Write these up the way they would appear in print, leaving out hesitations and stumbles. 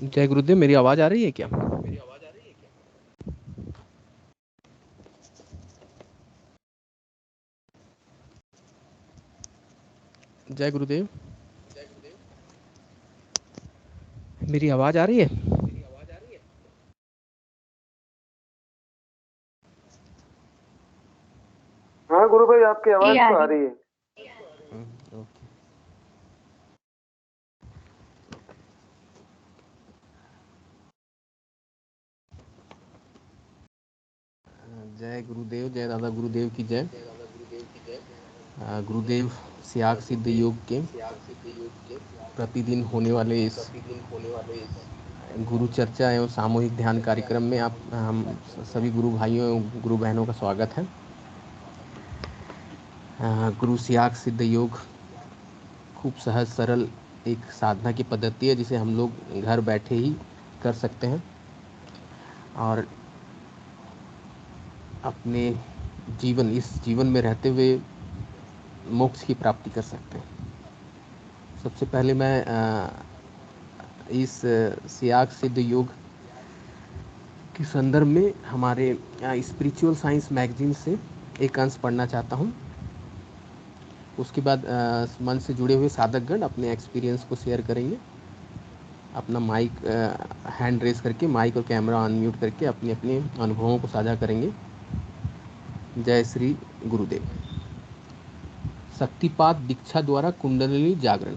जय गुरुदेव, मेरी आवाज आ रही है क्या? जय गुरुदेव, मेरी आवाज आ रही है? हाँ गुरु भाई, आपकी आवाज तो आ रही है। ओके। जय गुरुदेव, जय दादा गुरुदेव की जय। गुरुदेव सियाग सिद्ध योग के प्रतिदिन होने वाले इस गुरु चर्चा एवं सामूहिक ध्यान कार्यक्रम में आप हम सभी गुरु भाइयों एवं गुरु बहनों का स्वागत है। गुरु सियाग सिद्ध योग खूब सहज सरल एक साधना की पद्धति है जिसे हम लोग घर बैठे ही कर सकते हैं और अपने इस जीवन में रहते हुए मोक्ष की प्राप्ति कर सकते हैं। सबसे पहले मैं इस सियाग सिद्ध योग के संदर्भ में हमारे स्पिरिचुअल साइंस मैगजीन से एक अंश पढ़ना चाहता हूँ। उसके बाद मन से जुड़े हुए साधकगण अपने एक्सपीरियंस को शेयर करेंगे। अपना माइक हैंड रेस करके माइक और कैमरा अनम्यूट करके अपने अपने अनुभवों को साझा करेंगे। जय श्री गुरुदेव। शक्तिपात दीक्षा द्वारा कुंडलिनी जागरण।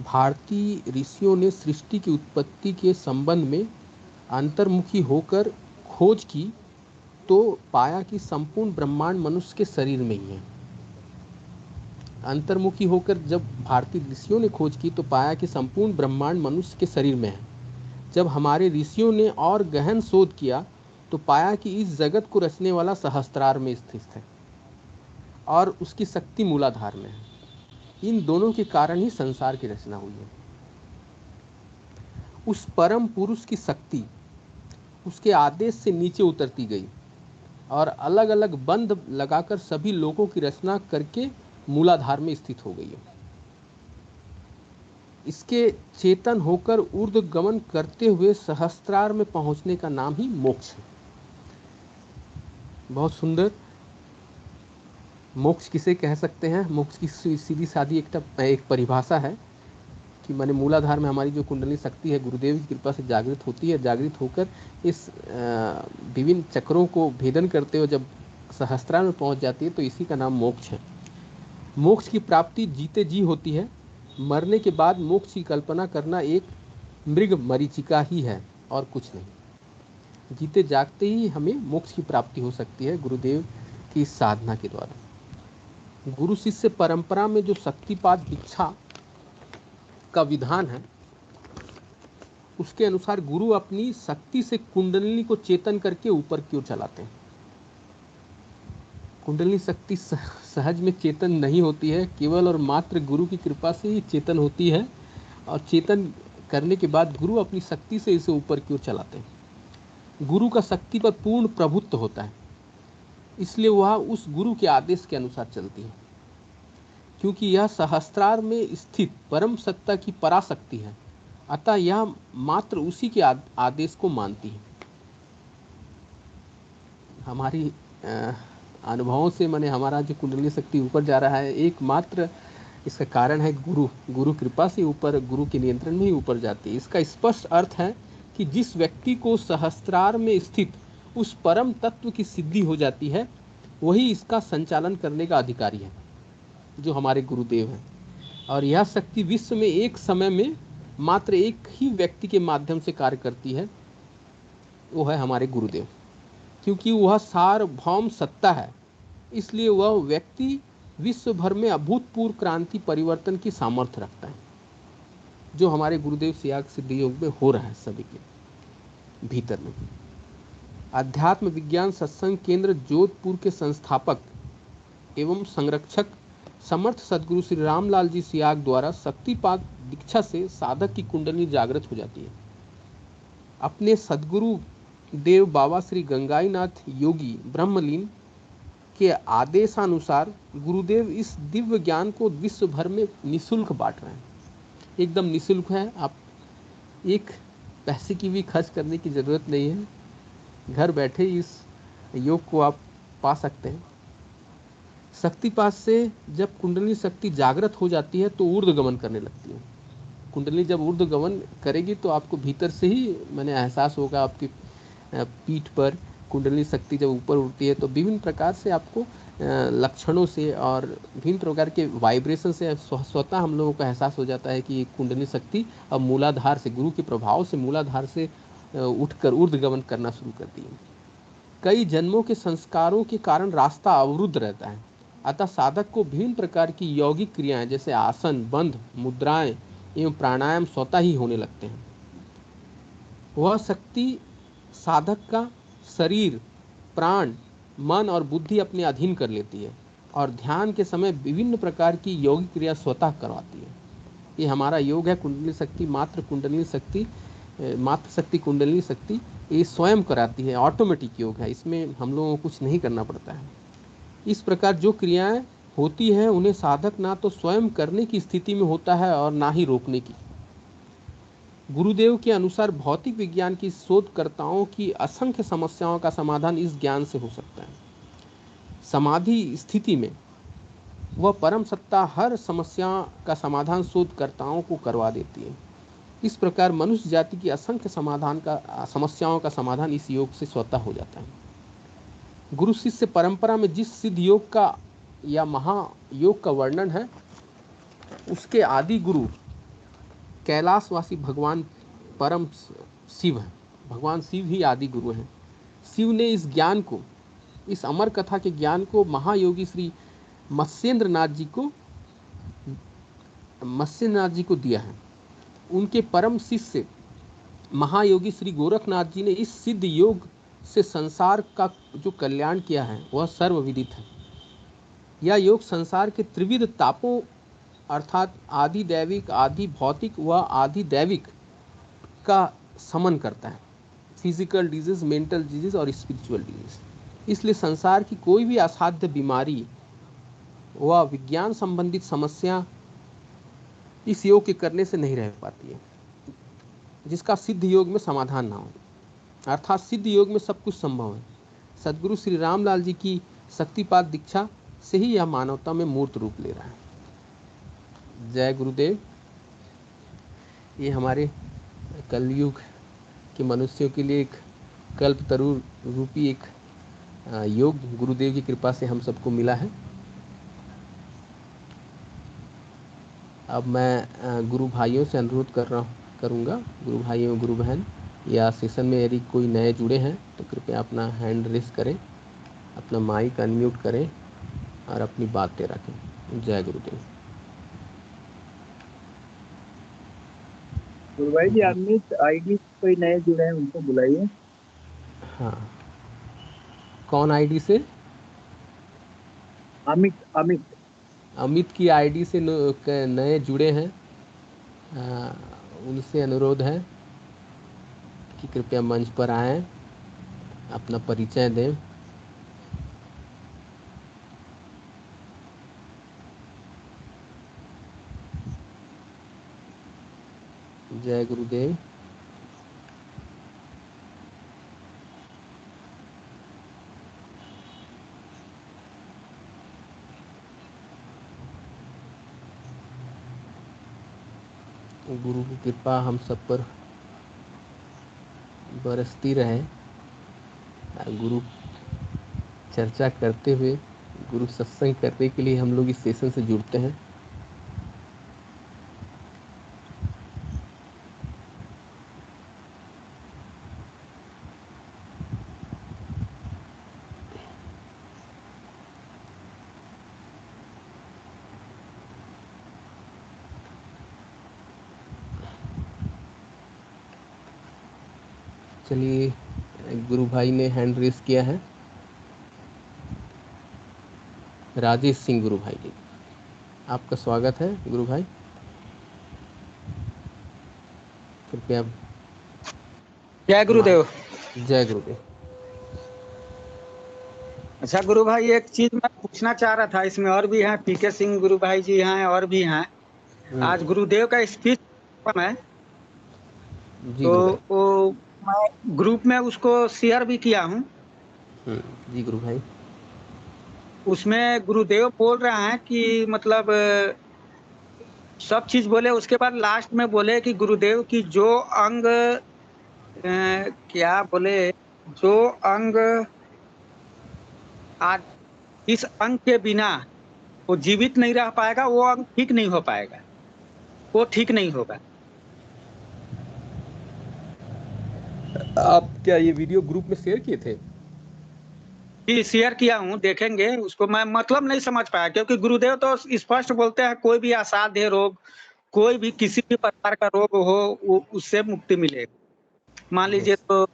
भारतीय ऋषियों ने सृष्टि की उत्पत्ति के संबंध में अंतर्मुखी होकर खोज की तो पाया कि संपूर्ण ब्रह्मांड मनुष्य के शरीर में ही है। अंतर्मुखी होकर जब भारतीय ऋषियों ने खोज की तो पाया कि संपूर्ण ब्रह्मांड मनुष्य के शरीर में है। जब हमारे ऋषियों ने और गहन शोध किया तो पाया कि इस जगत को रचने वाला सहस्त्रार में स्थित है और उसकी शक्ति मूलाधार में है। इन दोनों के कारण ही संसार की रचना हुई है। उस परम पुरुष की शक्ति उसके आदेश से नीचे उतरती गई और अलग अलग बंध लगाकर सभी लोगों की रचना करके मूलाधार में स्थित हो गई है। इसके चेतन होकर ऊर्ध्वगमन करते हुए सहस्त्रार में पहुंचने का नाम ही मोक्ष है। बहुत सुंदर। मोक्ष किसे कह सकते हैं? मोक्ष की सीधी सादी एक परिभाषा है कि माने मूलाधार में हमारी जो कुंडली शक्ति है गुरुदेव की कृपा से जागृत होती है। जागृत होकर इस विभिन्न चक्रों को भेदन करते हुए जब सहस्त्रार में पहुंच जाती है तो इसी का नाम मोक्ष है। मोक्ष की प्राप्ति जीते जी होती है। मरने के बाद मोक्ष की कल्पना करना एक मृग मरीचिका ही है और कुछ नहीं। जीते जागते ही हमें मोक्ष की प्राप्ति हो सकती है गुरुदेव की साधना के द्वारा। गुरु शिष्य परंपरा में जो शक्तिपात दीक्षा का विधान है उसके अनुसार गुरु अपनी शक्ति से कुंडलिनी को चेतन करके ऊपर की ओर चलाते हैं। कुंडलिनी शक्ति सहज में चेतन नहीं होती है, केवल और मात्र गुरु की कृपा से ही चेतन होती है और चेतन करने के बाद गुरु अपनी शक्ति से इसे ऊपर की ओर चलाते हैं। गुरु का शक्ति पर पूर्ण प्रभुत्व होता है, इसलिए वह उस गुरु के आदेश के अनुसार चलती है। क्योंकि यह सहस्त्रार में स्थित परम सत्ता की पराशक्ति है, अतः यह मात्र उसी के आदेश को मानती है। हमारी अनुभवों से माने हमारा जो कुंडली शक्ति ऊपर जा रहा है एकमात्र इसका कारण है गुरु कृपा से ऊपर, गुरु के नियंत्रण में ही ऊपर जाती है। इसका स्पष्ट अर्थ है कि जिस व्यक्ति को सहस्त्रार में स्थित उस परम तत्व की सिद्धि हो जाती है वही इसका संचालन करने का अधिकारी है, जो हमारे गुरुदेव हैं। और यह शक्ति विश्व में एक समय में मात्र एक ही व्यक्ति के माध्यम से कार्य करती है, वो है हमारे गुरुदेव। क्योंकि वह सार्वभौम सत्ता है, इसलिए वह व्यक्ति विश्व भर में अभूतपूर्व क्रांति परिवर्तन की सामर्थ्य रखता है, जो हमारे गुरुदेव सियाग सिद्ध योग में हो रहा है सभी के भीतर में। अध्यात्म विज्ञान सत्संग केंद्र जोधपुर के संस्थापक एवं संरक्षक समर्थ सदगुरु श्री रामलाल जी सियाग द्वारा शक्तिपात दीक्षा से साधक की कुंडली जागृत हो जाती है। अपने सदगुरु देव बाबा श्री गंगाईनाथ योगी ब्रह्मलीन के आदेशानुसार गुरुदेव इस दिव्य ज्ञान को विश्व भर में निःशुल्क बांट रहे हैं। एकदम निःशुल्क है। आप एक पैसे की भी खर्च करने की ज़रूरत नहीं है, घर बैठे इस योग को आप पा सकते हैं। शक्तिपात से जब कुंडली शक्ति जागृत हो जाती है तो ऊर्ध्वगमन करने लगती है। कुंडली जब ऊर्ध्वगमन करेगी तो आपको भीतर से ही मैंने एहसास होगा, आपकी पीठ पर कुंडली शक्ति जब ऊपर उठती है तो विभिन्न प्रकार से आपको लक्षणों से और विभिन्न प्रकार के वाइब्रेशन से स्वतः हम लोगों को एहसास हो जाता है कि ये कुंडली शक्ति अब मूलाधार से, गुरु के प्रभाव से मूलाधार से उठकर ऊर्ध्वगमन करना शुरू करती है। कई जन्मों के संस्कारों के कारण रास्ता अवरुद्ध रहता है, अतः साधक को विभिन्न प्रकार की यौगिक क्रियाएं जैसे आसन, बंध, मुद्राएं एवं प्राणायाम स्वतः ही होने लगते हैं। वह शक्ति साधक का शरीर, प्राण, मन और बुद्धि अपने अधीन कर लेती है और ध्यान के समय विभिन्न प्रकार की यौगिक क्रिया स्वतः करवाती है। ये हमारा योग है कुंडली शक्ति, मात्र शक्ति कुंडली शक्ति ये स्वयं कराती है, ऑटोमेटिक योग है, इसमें हम लोगों को कुछ नहीं करना पड़ता है। इस प्रकार जो क्रियाएं होती हैं उन्हें साधक ना तो स्वयं करने की स्थिति में होता है और ना ही रोकने की। गुरुदेव के अनुसार भौतिक विज्ञान की शोधकर्ताओं की असंख्य समस्याओं का समाधान इस ज्ञान से हो सकता है। समाधि स्थिति में वह परम सत्ता हर समस्या का समाधान शोधकर्ताओं को करवा देती है। इस प्रकार मनुष्य जाति की असंख्य समस्याओं का समाधान इस योग से स्वतः हो जाता है। गुरु शिष्य परंपरा में जिस सिद्ध योग का या महायोग का वर्णन है, उसके आदि गुरु कैलाशवासी भगवान परम शिव है। भगवान शिव ही आदि गुरु हैं। शिव ने इस ज्ञान को, इस अमर कथा के ज्ञान को महायोगी श्री मत्स्येंद्र नाथ जी को दिया है। उनके परम शिष्य महायोगी श्री गोरखनाथ जी ने इस सिद्ध योग से संसार का जो कल्याण किया है वह सर्वविदित है। यह योग संसार के त्रिविध तापों अर्थात आदि दैविक, आदि भौतिक व आदि दैविक का समन करता है, फिजिकल डिजीज, मेंटल डिजीज और स्पिरिचुअल डिजीज। इसलिए संसार की कोई भी असाध्य बीमारी व विज्ञान संबंधित समस्या इस योग के करने से नहीं रह पाती है, जिसका सिद्ध योग में समाधान ना हो। अर्थात सिद्ध योग में सब कुछ संभव है। सदगुरु श्री रामलाल जी की शक्तिपात दीक्षा से ही यह मानवता में मूर्त रूप ले रहा है। जय गुरुदेव। ये हमारे कलयुग के मनुष्यों के लिए एक कल्पतरु रूपी एक योग गुरुदेव की कृपा से हम सबको मिला है। अब मैं गुरु भाइयों से अनुरोध करूँगा, गुरु भाइयों, गुरु बहन, या सेशन में यदि कोई नए जुड़े हैं तो कृपया अपना हैंड रेस करें, अपना माइक अनम्यूट करें और अपनी बातें रखें। जय गुरुदेव। गुरु भाई जी, अमित आईडी कोई नए जुड़े हैं उनको बुलाइए। हाँ, कौन आईडी से? अमित की आईडी से नए जुड़े हैं, उनसे अनुरोध है कि कृपया मंच पर आएं, अपना परिचय दें। जय गुरुदेव। गुरु की कृपा हम सब पर बरसती रहे। गुरु चर्चा करते हुए, गुरु सत्संग करने के लिए हम लोग इस सेशन से जुड़ते हैं। चलिए, गुरु भाई ने हैंड रेस किया है, राजेश सिंह गुरु भाई जी, आपका स्वागत है गुरु भाई। कृपया। जय गुरुदेव। जय गुरुदेव। अच्छा गुरु भाई, एक चीज मैं पूछना चाह रहा था, इसमें और भी हैं, पीके सिंह गुरु भाई जी हैं और भी हैं। आज गुरुदेव का स्पीच है, जी तो गुरु भाई। वो मैं ग्रुप में उसको शेयर भी किया हूँ। जी गुरु भाई। उसमें गुरुदेव बोल रहे हैं कि मतलब सब चीज बोले, उसके बाद लास्ट में बोले कि गुरुदेव की जो अंग क्या बोले, जो अंग आज इस अंग के बिना वो जीवित नहीं रह पाएगा, वो अंग ठीक नहीं हो पाएगा, वो ठीक नहीं होगा। आप क्या ये वीडियो ग्रुप में शेयर किए थे? जी शेयर किया हूँ, देखेंगे उसको। मैं मतलब नहीं समझ पाया क्योंकि गुरुदेव तो स्पष्ट बोलते हैं कोई भी असाध्य रोग, कोई भी किसी भी प्रकार का रोग हो वो उससे मुक्ति मिलेगी। मान लीजिए, यस। तो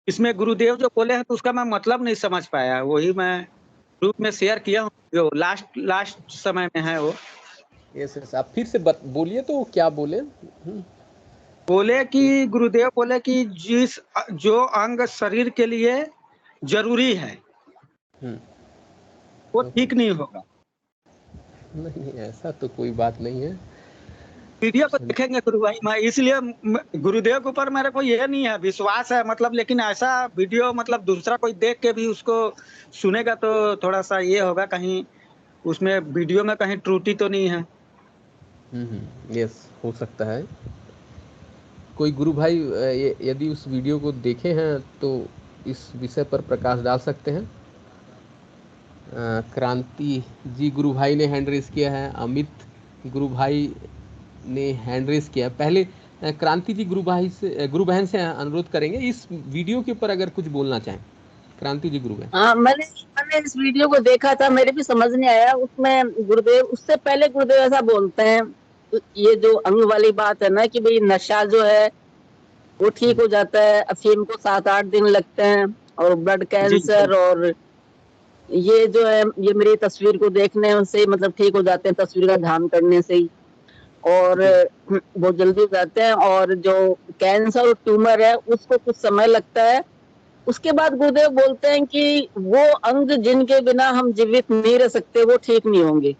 इसमें गुरुदेव जो बोले हैं तो उसका मैं मतलब नहीं समझ पाया, वही मैं ग्रुप में शेयर किया हूँ, जो लास्ट लास्ट समय में है वो। यस यस, आप फिर से बोलिए तो क्या बोले? बोले कि गुरुदेव बोले कि जिस जो अंग शरीर के लिए जरूरी है वो ओके। ठीक नहीं होगा। नहीं, ऐसा तो कोई बात नहीं है। वीडियो को देखेंगे गुरु भाई, मैं इसलिए गुरुदेव के ऊपर मेरे को ये नहीं है विश्वास है, मतलब लेकिन ऐसा वीडियो मतलब दूसरा कोई देख के भी उसको सुनेगा तो थोड़ा सा ये होगा, कहीं उसमें वीडियो में कहीं त्रुटि तो नहीं है। यस, हो सकता है। कोई गुरु भाई यदि उस वीडियो को देखे हैं तो इस विषय पर प्रकाश डाल सकते हैं। क्रांति जी गुरु भाई ने हैंड रेस किया है, अमित गुरु भाई ने हैंड रेस किया है। पहले क्रांति जी गुरु भाई से, गुरु बहन से अनुरोध करेंगे इस वीडियो के ऊपर अगर कुछ बोलना चाहें। क्रांति जी गुरु बहन। हाँ, मैंने मैंने इस वीडियो को देखा था, मेरे भी समझ नहीं आया। उसमें गुरुदेव, उससे पहले गुरुदेव ऐसा बोलते हैं, ये जो अंग वाली बात है ना कि भाई नशा जो है वो ठीक हो जाता है, अफीम को 7-8 दिन लगते हैं, और ब्लड जी जी कैंसर और ये जो है ये मेरी तस्वीर को देखने से मतलब ठीक हो जाते हैं, तस्वीर का ध्यान करने से ही, और जी बहुत जल्दी हो जाते हैं। और जो कैंसर और ट्यूमर है उसको कुछ समय लगता है। उसके बाद गुरुदेव बोलते हैं कि वो अंग जिनके बिना हम जीवित नहीं रह सकते वो ठीक नहीं होंगे।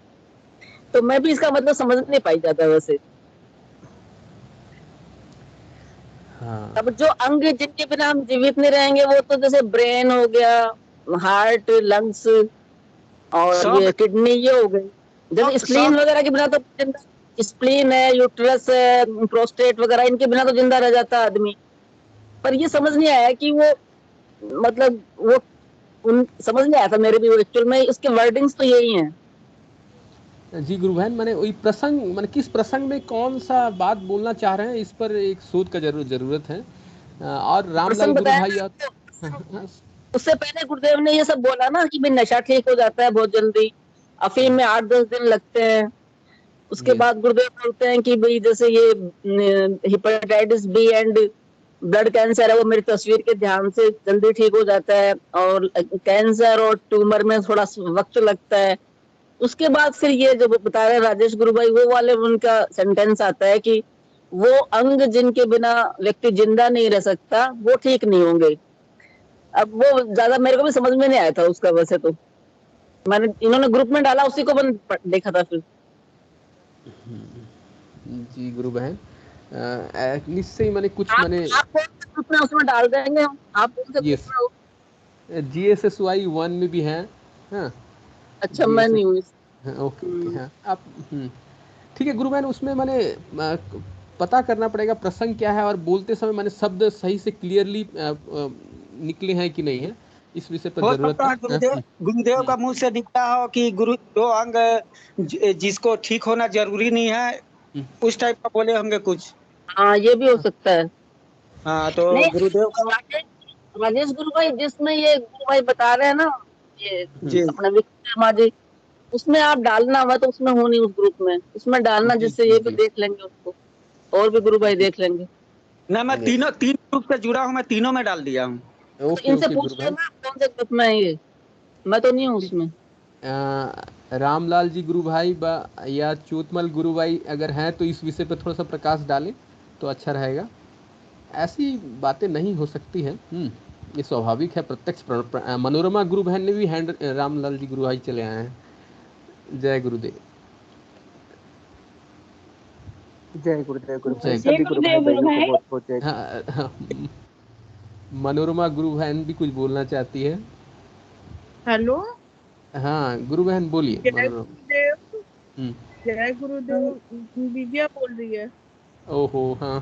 तो मैं भी इसका मतलब समझ नहीं पाई जाता वैसे। हाँ। अब जो अंग जिनके बिना हम जीवित नहीं रहेंगे वो तो जैसे ब्रेन हो गया, हार्ट, लंग्स और सब ये किडनी, ये हो गई। जैसे स्प्लीन सब वगैरह के बिना तो जिंदा, स्प्लीन है, यूट्रस है, प्रोस्टेट वगैरह, इनके बिना तो जिंदा रह जाता है आदमी। पर ये समझ नहीं आया कि वो मतलब वो उन समझ नहीं आया था मेरे भी, वो एक्चुअल में उसके वर्डिंग्स तो यही हैं। जी गुरु बहन, मैंने वही प्रसंग, मैंने किस प्रसंग में कौन सा बात बोलना चाह रहे हैं इस पर एक शोध का जरूरत है। और रामलाल प्रसंग गुरु बताया भाई ना और आपको, उससे पहले गुरुदेव ने ये सब बोला ना कि भाई नशा ठीक हो जाता है बहुत जल्दी, अफीम में 8-10 दिन लगते हैं। उसके यस। बाद गुरुदेव बोलते हैं कि भाई जैसे ये hepatitis B and blood cancer है वो मेरी तस्वीर के ध्यान से जल्दी ठीक हो जाता है, और कैंसर और ट्यूमर में थोड़ा वक्त लगता है। उसके बाद फिर ये जो बता रहे हैं राजेश गुरु भाई, वो वाले उनका सेंटेंस आता है कि वो अंग जिनके बिना व्यक्ति जिंदा नहीं रह सकता वो ठीक नहीं होंगे। अब वो ज्यादा मेरे को भी समझ में नहीं आया था उसका, वैसे तो मैंने, इन्होंने ग्रुप में डाला उसी को मैंने देखा था फिर। जी गुरु बहन, निश्चय ही मैंने कुछ मैंने। आप कौन से ग्रुप में, उसमें डाल देंगे हम, आप कौन से ग्रुप यस, में हो? GSSY 1 में भी हैं। हाँ। अच्छा, जी मैं एस नहीं एस हूँ हाँ, ओके ओके, हाँ आप। ठीक है गुरु बहन, उसमें मैंने पता करना पड़ेगा प्रसंग क्या है, और बोलते समय मैंने शब्द सही से क्लियरली निकले हैं कि नहीं है, इस विषय पर हो ज़रूरत सकता है। है गुरुदेव गुरुदेव का मुंह से निकला हो कि गुरु जो अंग जिसको ठीक होना जरूरी नहीं है, हम्म, उस टाइप का बोले होंगे कुछ। हाँ, ये भी हो सकता है। हाँ तो नहीं, गुरुदेव का। राजेश राजेश गुरु भाई जिसमें ये गुरु भाई बता रहे हैं ना, ये हम्म, जी अपना विक्रम शर्मा जी, उसमें आप डालना, हुआ तो उसमें हो नहीं उस ग्रुप में, उसमें डालना जी जिससे जी ये भी जी। देख लेंगे उसको, और भी गुरु भाई देख लेंगे। ना, मैं यस। तीनों तीन ग्रुप से जुड़ा हूँ, मैं तीनों में डाल दिया हूँ। तो ओके इनसे ओके गुरु पूछ बहन। लेना कौन से ग्रुप में है ये, मैं तो नहीं हूँ ठीक। उसमें। रामलाल जी गुरु भाई या चोतमल गुरु भाई अगर हैं तो इस विषय पर थोड़ा सा प्रकाश डालें तो अच्छा रहेगा। ऐसी बातें नहीं हो सकती है। ये स्वाभाविक है, प्रत्यक्ष मनोरमा गुरु बहन ने भी हैंड रामलाल जी गुरु भाई चले आए हैं। जय गुरुदेव। जय गुरुदेव गुरु जय भाई, सभी गुरु भाई गुरुदेव बहनों को गुरु बहुत बहुत जय। हाँ, हाँ, मनोरमा गुरु बहन भी कुछ बोलना चाहती है। हेलो, हाँ गुरु बहन बोलिए जय मनोरमा। गुरुदेव। हम्म, जय गुरुदेव। विजया बोल रही है। ओहो हाँ।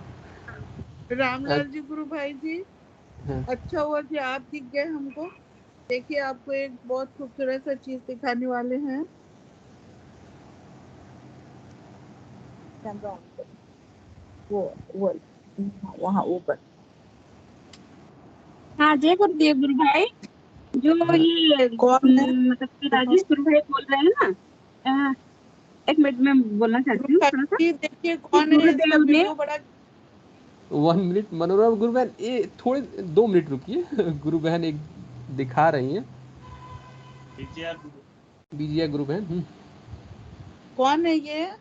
रामलाल जी गुरु भाई जी, हाँ, अच्छा हुआ कि आप दिख गए हमको। देखिए, आपको एक बहुत खूबसूरत सा चीज दिखाने वाले हैं। कैमरा ऑन करो। वो वहाँ ऊपर। हाँ, जय गुरुदेव गुरु भाई। जो ये कौन है? मतलब कि राजेश गुरु भाई बोल रहे हैं ना। एक मिनट में बोलना चाहती हूँ थोड़ा सा। देखिए कौन है, इसका गुरुदेव ने वीडियो बड़ा 1 मिनट मनोरमा गुरु बहन, ये थोड़े 2 मिनट रुकिए। गुरु बहन एक दिखा रही हैं। विजया गुरु बहन। कौन है ये?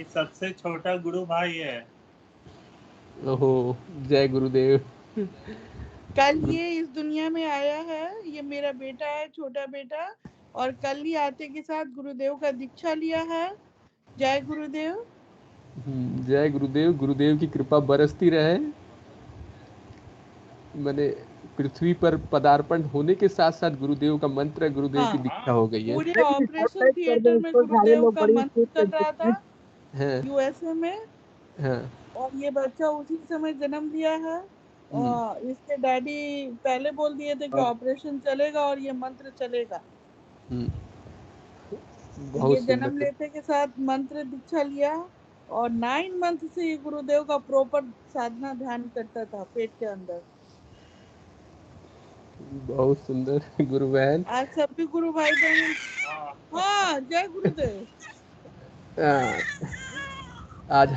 सबसे छोटा गुरु भाई है। ओहो, जय गुरुदेव। कल ये इस दुनिया में आया है। ये मेरा बेटा है, छोटा बेटा। और कल ही आते के साथ गुरुदेव का दीक्षा लिया है। जय गुरुदेव। जय गुरुदेव। गुरुदेव की कृपा बरसती रहे। मैंने पृथ्वी पर पदार्पण होने के साथ साथ गुरुदेव का मंत्र, गुरुदेव की हाँ, दीक्षा हो गई है। पूरे लेकिन ऑपरेशन स्पॉटलाइट कर थिएटर दें में इसको, सारे गुरुदेव लोग का बड़ी मंत्र खुश चल रहा था हाँ यूएसए में। हाँ। और ये बच्चा उसी समय जन्म लिया है। और इसके डैडी पहले बोल दिए थे कि ऑपरेशन चलेगा और ये मंत्र चलेगा। हम्म, तो बहुत ये जन्म सुंदर। लेते के साथ मंत्र दीक्षा लिया। और 9 मंथ से ये गुरुदेव का प्रॉपर साधना ध्यान करता था पेट के अंदर। बहुत सुंदर गुरु बहन। आज सभी गुरु भाई बहन। हाँ, जय गुरुदेव। आ, आज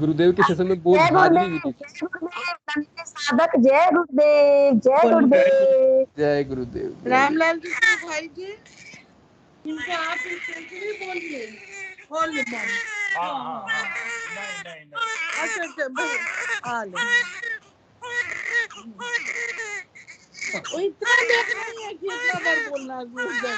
गुरुदेव के सेशन में बोध जय हाजरी गुरुदेव, भी दी। जय गुरुदेव, नन्हे साधक जय गुरुदेव, जय बोलिए। गुरुदेव। जय गुरुदेव। जय रामलाल जी गुरु भाई जी, इनको आप स्पेशली बोलिए। होली मॉर्निंग। अच्छा अच्छा भाई, आ लो। वो इतना लेट नहीं है कि इतना बार बोलना है गुरुदेव।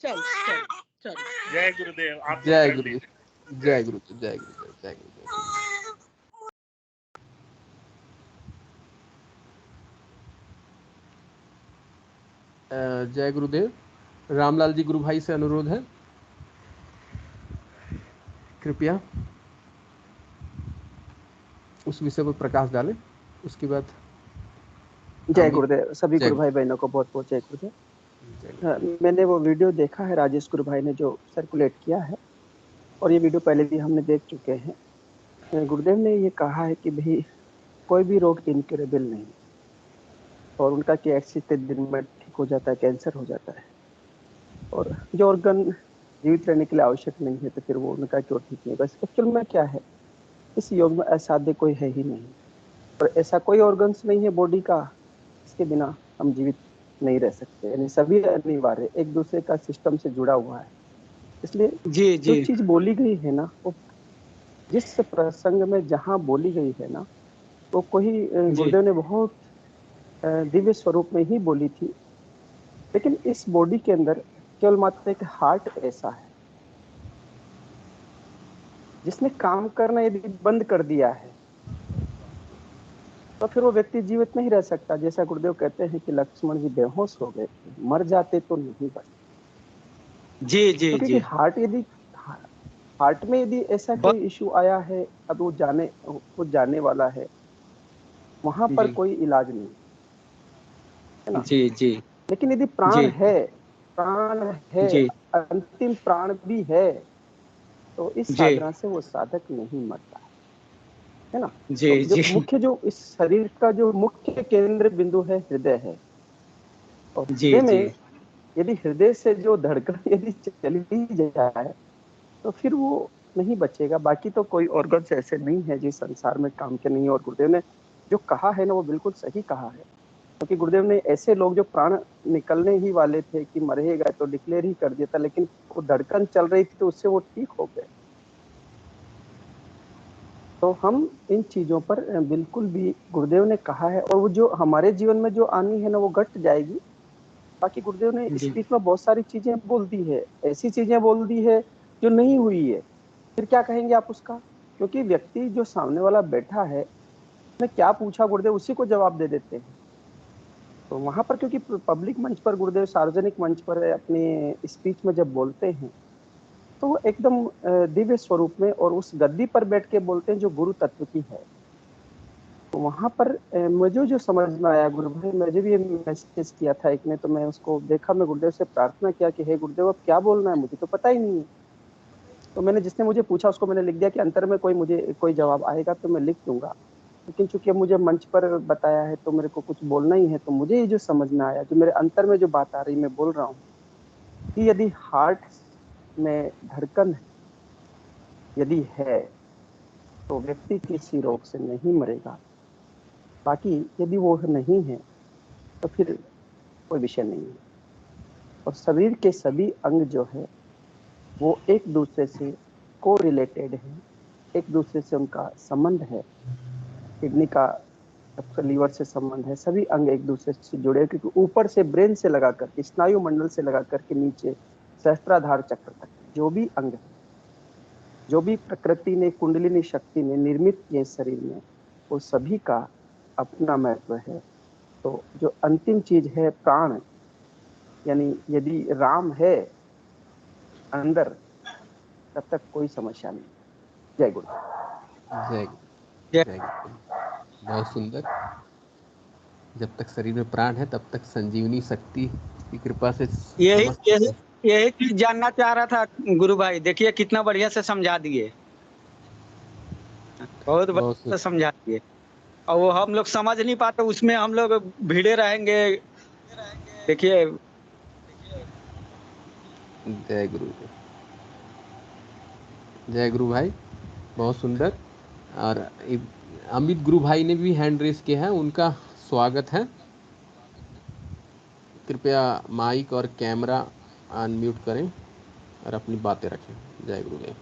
चल चल चल। जय गुरुदेव। आप जय गुरुदेव। जय गुरुदेव। जय गुरुदेव। जय गुरुदेव। जय गुरुदेव। रामलाल जी गुरु भाई से अनुरोध है, कृपया उस विषय पर प्रकाश डालें। उसके बाद जय गुरुदेव, सभी जय गुरु भाई बहनों को बहुत बहुत जय गुरुदेव। गुरुदेव। मैंने वो वीडियो देखा है, राजेश गुरु भाई ने जो सर्कुलेट किया है, और ये वीडियो पहले भी हमने देख चुके हैं। गुरुदेव ने ये कहा है कि भाई कोई भी रोग इनक्यूरेबल नहीं, और उनका कि 1 से 3 दिन में ठीक हो जाता है, कैंसर हो जाता है। और जो ऑर्गन जीवित रहने के लिए आवश्यक नहीं है, तो फिर वो उनका क्यों ठीक नहीं। बस एक्चुअल में क्या है, इस योग में असाध्य कोई है ही नहीं, और ऐसा कोई ऑर्गन्स नहीं है बॉडी का इसके बिना हम जीवित नहीं रह सकते। यानी सभी अनिवार्य एक दूसरे का सिस्टम से जुड़ा हुआ है। इसलिए जी जो जी चीज बोली गई है ना, वो जिस प्रसंग में जहाँ बोली गई है ना, वो कोई गुरुदेव ने बहुत दिव्य स्वरूप में ही बोली थी। लेकिन इस बॉडी के अंदर केवल मात्र एक हार्ट ऐसा है जिसने काम करना यदि बंद कर दिया है, तो फिर वो व्यक्ति जीवित नहीं रह सकता। जैसा गुरुदेव कहते हैं कि लक्ष्मण जी बेहोश हो गए, मर जाते तो नहीं बचते। जी जी तो जी। क्योंकि हार्ट में यदि ऐसा कोई इश्यू आया है, अब वो जाने वाला है, वहां पर जी कोई इलाज नहीं है ना। जी जी लेकिन यदि जी प्राण है, जी अंतिम प्राण भी है, तो इस जी साधना से वो साधक नहीं मरता है ना। जी तो जो जी मुख्य, जो इस शरीर का जो मुख्य केंद्र बिंदु है, हृदय है। और जी हृदय जी में यदि हृदय से जो धड़कन यदि चली जाए, तो फिर वो नहीं बचेगा। बाकी तो कोई ऑर्गन्स ऐसे नहीं है जिस संसार में काम के नहीं है। और गुरुदेव ने जो कहा है ना, वो बिल्कुल सही कहा है। क्योंकि गुरुदेव ने ऐसे लोग जो प्राण निकलने ही वाले थे कि मरेगा, तो डिक्लेयर ही कर दिया था, लेकिन वो धड़कन चल रही थी तो उससे वो ठीक हो गए। तो हम इन चीजों पर बिल्कुल भी, गुरुदेव ने कहा है, और वो जो हमारे जीवन में जो आनी है ना, वो घट जाएगी। बाकी गुरुदेव ने स्पीच में बहुत सारी चीजें बोल दी है, ऐसी चीजें बोल दी है जो नहीं हुई है, फिर क्या कहेंगे आप उसका? क्योंकि व्यक्ति जो सामने वाला बैठा है, उसने क्या पूछा गुरुदेव उसी को जवाब दे देते हैं। तो वहां पर क्योंकि पब्लिक मंच पर गुरुदेव सार्वजनिक मंच पर अपनी स्पीच में जब बोलते हैं तो वो एकदम दिव्य स्वरूप में और उस गद्दी पर बैठ के बोलते हैं जो गुरु तत्व की है। तो वहां पर मुझे जो समझ में आया गुरु भाई, मुझे भी मैसेज किया था एक ने, तो मैं उसको देखा, मैं गुरुदेव से प्रार्थना किया कि हे गुरुदेव अब क्या बोलना है, मुझे तो पता ही नहीं है। तो मैंने जिसने मुझे पूछा उसको मैंने लिख दिया कि अंतर में मुझे कोई जवाब आएगा तो मैं लिख दूंगा, लेकिन चूंकि अब मुझे मंच पर बताया है तो मेरे को कुछ बोलना ही है। तो मुझे ये जो समझ में आया, जो मेरे अंतर में जो बात आ रही मैं बोल रहा हूँ कि यदि हार्ट में धड़कन यदि है तो व्यक्ति किसी रोग से नहीं मरेगा, बाकी यदि वो नहीं है तो फिर कोई विषय नहीं है। और शरीर के सभी अंग जो है वो एक दूसरे से को रिलेटेड है, एक दूसरे से उनका संबंध है। किडनी का लीवर से संबंध है, सभी अंग एक दूसरे से जुड़े हैं, क्योंकि ऊपर से ब्रेन से लगा करके, स्नायु मंडल से लगा करके नीचे सहस्त्राधार चक्र तक जो भी अंग है, जो भी प्रकृति ने, कुंडलिनी शक्ति ने निर्मित किए शरीर में, वो सभी का अपना महत्व है। तो जो अंतिम चीज है प्राण, यानी यदि राम है अंदर तब तक कोई समस्या नहीं। जय गुरु। जय जय गुरु। बहुत सुंदर। जब तक शरीर में प्राण है तब तक संजीवनी शक्ति की कृपा से यही चीज जानना चाह रहा था गुरु भाई, देखिए कितना बढ़िया से समझा दिए, बहुत बढ़िया से समझा दिए। और वो हम लोग समझ नहीं पाते, उसमें हम लोग भिड़े रहेंगे। देखिए जय गुरु, जय गुरु भाई, बहुत सुंदर। और अमित गुरु भाई ने भी हैंड रेस किया है, उनका स्वागत है। कृपया माइक और कैमरा अनम्यूट करें और अपनी बातें रखें। जय गुरुदेव।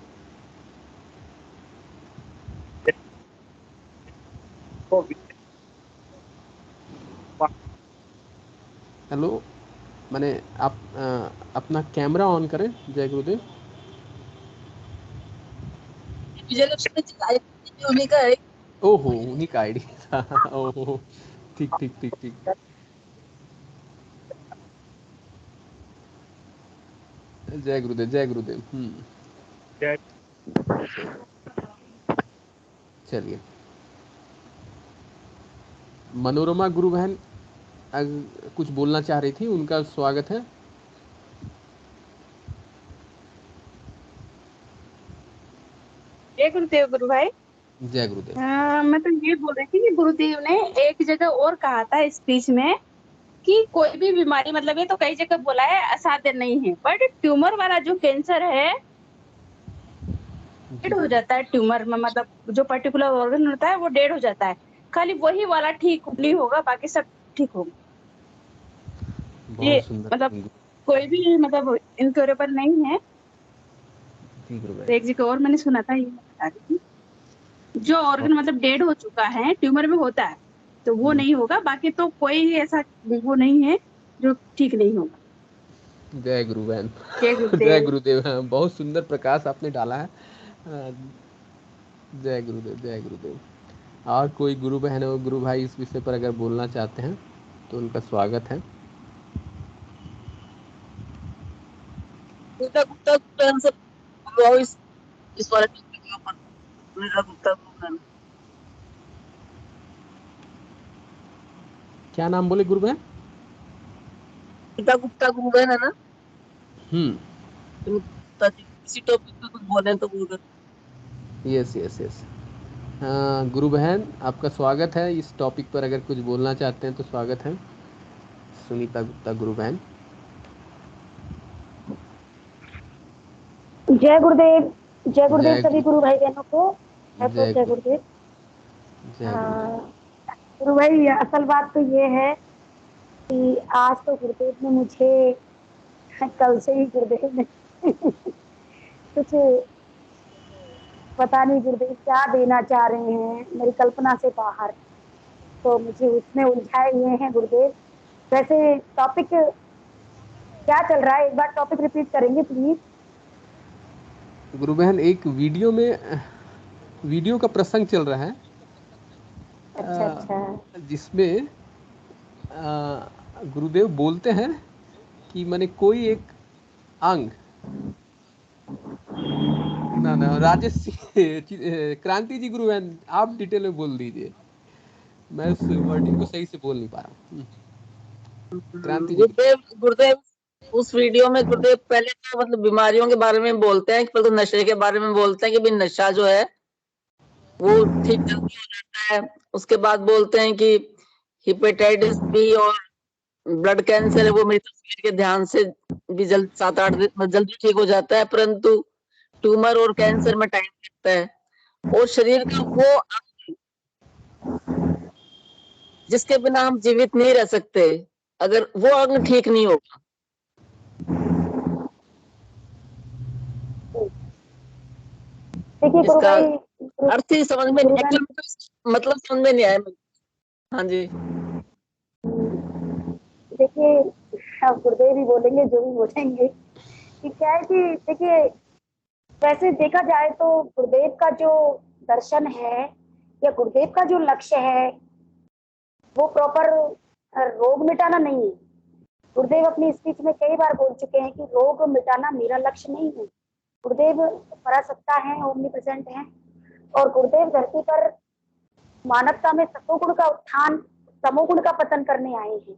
हेलो, मैंने आप अपना कैमरा ऑन करें। जय गुरुदेव। ओहो, उन्हीं का आईडी था। ओहो, ठीक ठीक ठीक ठीक। जय गुरुदेव, जय गुरुदेव। चलिए, मनोरमा गुरु बहन कुछ बोलना चाह रही थी, उनका स्वागत है। जय गुरुदेव गुरु भाई। जय गुरुदेव। मैं तो ये बोल रही थी कि गुरुदेव ने एक जगह और कहा था स्पीच में कि कोई भी बीमारी, मतलब ये तो कई जगह बोला है, असाध्य नहीं है, बट ट्यूमर वाला जो कैंसर है डेड हो जाता है। ट्यूमर में मतलब जो पर्टिकुलर ऑर्गन होता है वो डेड हो जाता है, खाली वही वाला ठीक नहीं होगा, बाकी सब ठीक होगा। ये मतलब कोई भी मतलब इनक्योरेबल नहीं है। तो एक जगह और मैंने सुना था, ये बता रही थी, जो ऑर्गन मतलब डेड हो चुका है ट्यूमर में होता है तो वो नहीं होगा, बाकी तो कोई ऐसा वो नहीं है जो ठीक नहीं होगा। जय गुरु बहन। जय गुरुदेव। बहुत सुंदर प्रकाश आपने डाला है। जय गुरुदेव, जय गुरुदेव। और कोई गुरु बहन और गुरु भाई इस विषय पर अगर बोलना चाहते हैं तो उनका स्वागत है। क्या नाम बोले गुरु बहन? गुप्ता गुरु बहन है ना। इसी टॉपिक पे कुछ बोले तो बोल। Yes yes yes. गुरु बहन आपका स्वागत है। इस टॉपिक पर अगर कुछ बोलना चाहते हैं तो स्वागत है। सुनीता गुप्ता गुरु बहन। जय गुरुदेव। जय गुरुदेव सभी गुरु भाई बहनों को। जय गुरुदेव। गुरु भाई असल बात तो ये है कि आज तो गुरुदेव ने मुझे, कल से ही गुरुदेव ने कुछ पता नहीं गुरुदेव क्या देना चाह रहे हैं, मेरी कल्पना से बाहर, तो मुझे उसमें उलझाए हुए हैं गुरुदेव। वैसे टॉपिक क्या चल रहा है? एक बार टॉपिक रिपीट करेंगे प्लीज? गुरु बहन, एक वीडियो का प्रसंग चल रहा है। अच्छा। जिसमें गुरुदेव बोलते हैं कि मैंने कोई एक अंग ना राजेश क्रांति जी, गुरु बहन आप डिटेल में बोल दीजिए, मैं उस वर्डिंग को सही से बोल नहीं पा रहा हूँ। क्रांति जी। गुरुदेव उस वीडियो में गुरुदेव पहले तो मतलब बीमारियों के बारे में बोलते हैं, पहले तो नशे के बारे में बोलते हैं कि भाई नशा जो है वो ठीक जल्दी हो जाता है। उसके बाद बोलते हैं कि हेपेटाइटिस बी और ब्लड कैंसर है वो मेरी तस्वीर के ध्यान से भी जल्द 7-8 दिन में जल्दी ठीक हो जाता है, परंतु ट्यूमर और कैंसर में टाइम लगता है। और शरीर का वो अंग जिसके बिना हम जीवित नहीं रह सकते, अगर वो अंग ठीक नहीं होगा, इसका अर्थ ही समझ में नहीं, मतलब समझ में नहीं आया। हाँ जी देखिए, गुरुदेव भी बोलेंगे जो भी बोलेंगे कि क्या है कि देखिए, वैसे देखा जाए तो गुरुदेव का जो दर्शन है या गुरुदेव का जो लक्ष्य है वो प्रॉपर रोग मिटाना नहीं है। गुरुदेव अपनी स्पीच में कई बार बोल चुके हैं कि रोग मिटाना मेरा लक्ष्य नहीं है। गुरुदेव परासत्ता है, ओमनीप्रेजेंट है, और गुरुदेव धरती पर मानवता में सतोगुण का उत्थान, तमोगुण का पतन करने आए हैं।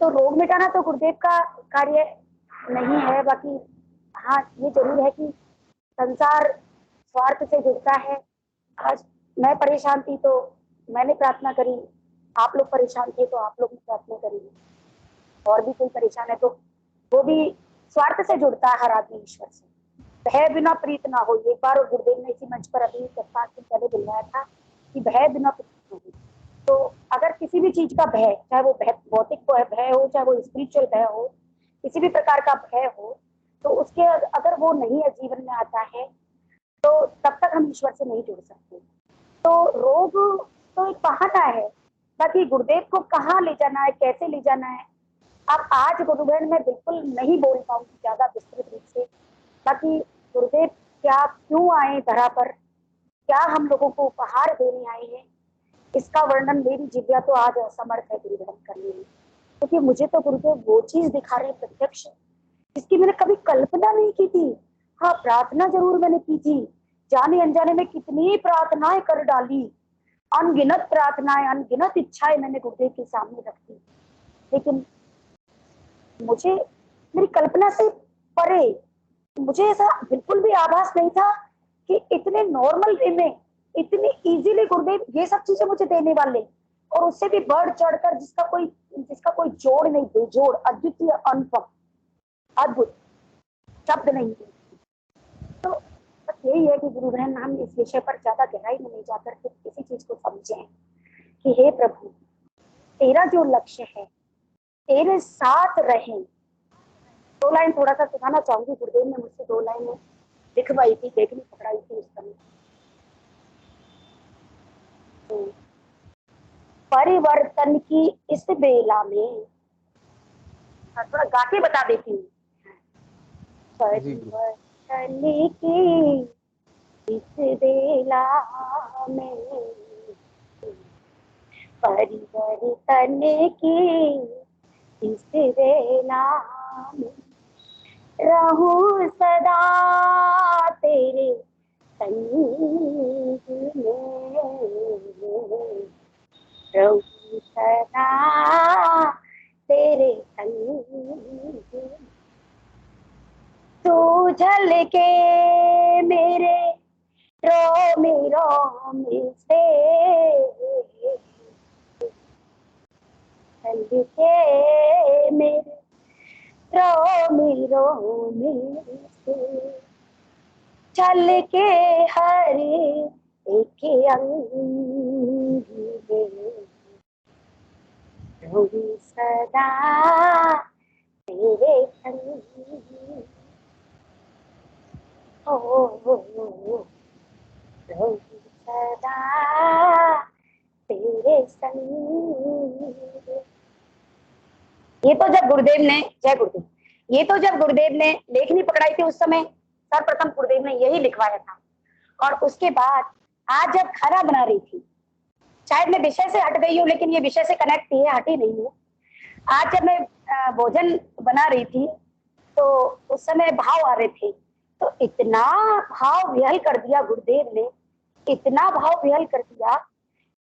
तो रोग मिटाना तो गुरुदेव का कार्य नहीं है। बाकी हाँ, ये जरूर है कि संसार स्वार्थ से जुड़ता है। आज मैं परेशान थी तो मैंने प्रार्थना करी, आप लोग परेशान थे तो आप लोग ने प्रार्थना करी, और भी कोई परेशान है तो वो भी स्वार्थ से जुड़ता है हर आदमी ईश्वर से। भय बिना प्रीत ना हो, एक बार और गुरुदेव ने इसी मंच पर अभी 4-5 दिन पहले बुलाया था कि भय बिना प्रीत ना हो। तो अगर किसी भी चीज का भय, चाहे वो भौतिक भय हो, चाहे वो स्पिरिचुअल भय हो, किसी भी प्रकार का भय हो, तो उसके अगर वो नहीं है जीवन में आता है तो तब तक हम ईश्वर से नहीं जुड़ सकते। तो रोग तो एक बहाना है, बाकी गुरुदेव को कहाँ ले जाना है, कैसे ले जाना है, अब आज गुरुदेव मैं बिल्कुल नहीं बोल पाऊंगी ज्यादा विस्तृत रूप से। बाकी गुरुदेव क्या क्यों आए धरा पर, क्या हम लोगों को उपहार देने आए हैं, इसका वर्णन मेरी जिज्ञा तो आज असमर्थ है गुरुदेव करने में। क्योंकि मुझे तो गुरुदेव वो चीज दिखा रहे प्रत्यक्ष जिसकी मैंने कभी कल्पना नहीं की थी। हाँ, प्रार्थना जरूर मैंने की थी, जाने अनजाने में कितनी प्रार्थनाएं कर डाली, अनगिनत प्रार्थनाएं, अनगिनत इच्छाएं मैंने गुरुदेव के सामने रख दी, लेकिन मुझे मेरी कल्पना से परे, मुझे ऐसा बिल्कुल भी आभास नहीं था कि इतने नॉर्मल वे में, इतनी इजीली गुरुदेव ये सब चीजें मुझे देने वाले, और उससे भी बढ़ चढ़कर जिसका कोई जोड़ नहीं, बेजोड़, अद्वितीय, अनुपम, अद्भुत, शब्द नहीं थे। तो बस यही है कि गुरु बहन हम इस विषय पर ज्यादा गहराई में नहीं जाकर के इसी चीज को समझें कि हे प्रभु, तेरा जो लक्ष्य है तेरे साथ रहे। 2 लाइन थोड़ा सा सुनाना चाहूंगी, गुरुदेव ने मुझसे 2 लाइनें लिखवाई थी, देखनी पकड़ाई थी उस समय। परिवर्तन की इस बेला में, थोड़ा गा के बता देती हूँ। परिवर्तन की इस बेला में, परिवर्तन की इस बेला में, रहूं सदा तेरे संग में, रहूं सदा तेरे संग। तू झलके मेरे रोम रोम से, झलके मेरे रोम रोम से, चल के हर एक अंग में, रहूं सदा तेरे संग। रहूं सदा तेरे संग। ये तो जब गुरुदेव ने, जय गुरुदेव, ये तो जब गुरुदेव ने लेखनी पकड़ाई थी उस समय सर्वप्रथम गुरुदेव ने यही लिखवाया था। और उसके बाद आज जब खाना बना रही थी, शायद मैं विषय से हट गई हूँ लेकिन ये विषय से कनेक्ट है, हटी नहीं हूँ। आज जब मैं भोजन बना रही थी तो उस समय भाव आ रहे थे, तो इतना भाव विहल कर दिया गुरुदेव ने, इतना भाव विहल कर दिया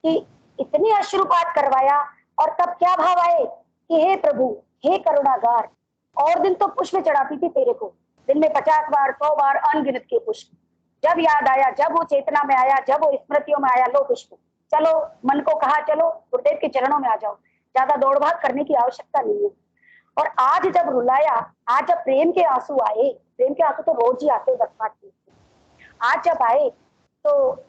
कि इतने अश्रुपात करवाया। और तब क्या भाव आए कि हे प्रभु, हे करुणागार, और दिन तो पुष्प चढ़ाती थी तेरे को, दिन में 50 बार 100 बार अनगिनत के पुष्प। जब याद आया, जब वो चेतना में आया, जब वो स्मृतियों में आया, लो पुष्प, चलो मन को कहा चलो गुरुदेव के चरणों में आ जाओ, ज्यादा दौड़ भाग करने की आवश्यकता नहीं है। और आज जब रुलाया, आज जब प्रेम के आंसू आए, प्रेम के आंसू तो रोज ही आते हैं, आज जब आए तो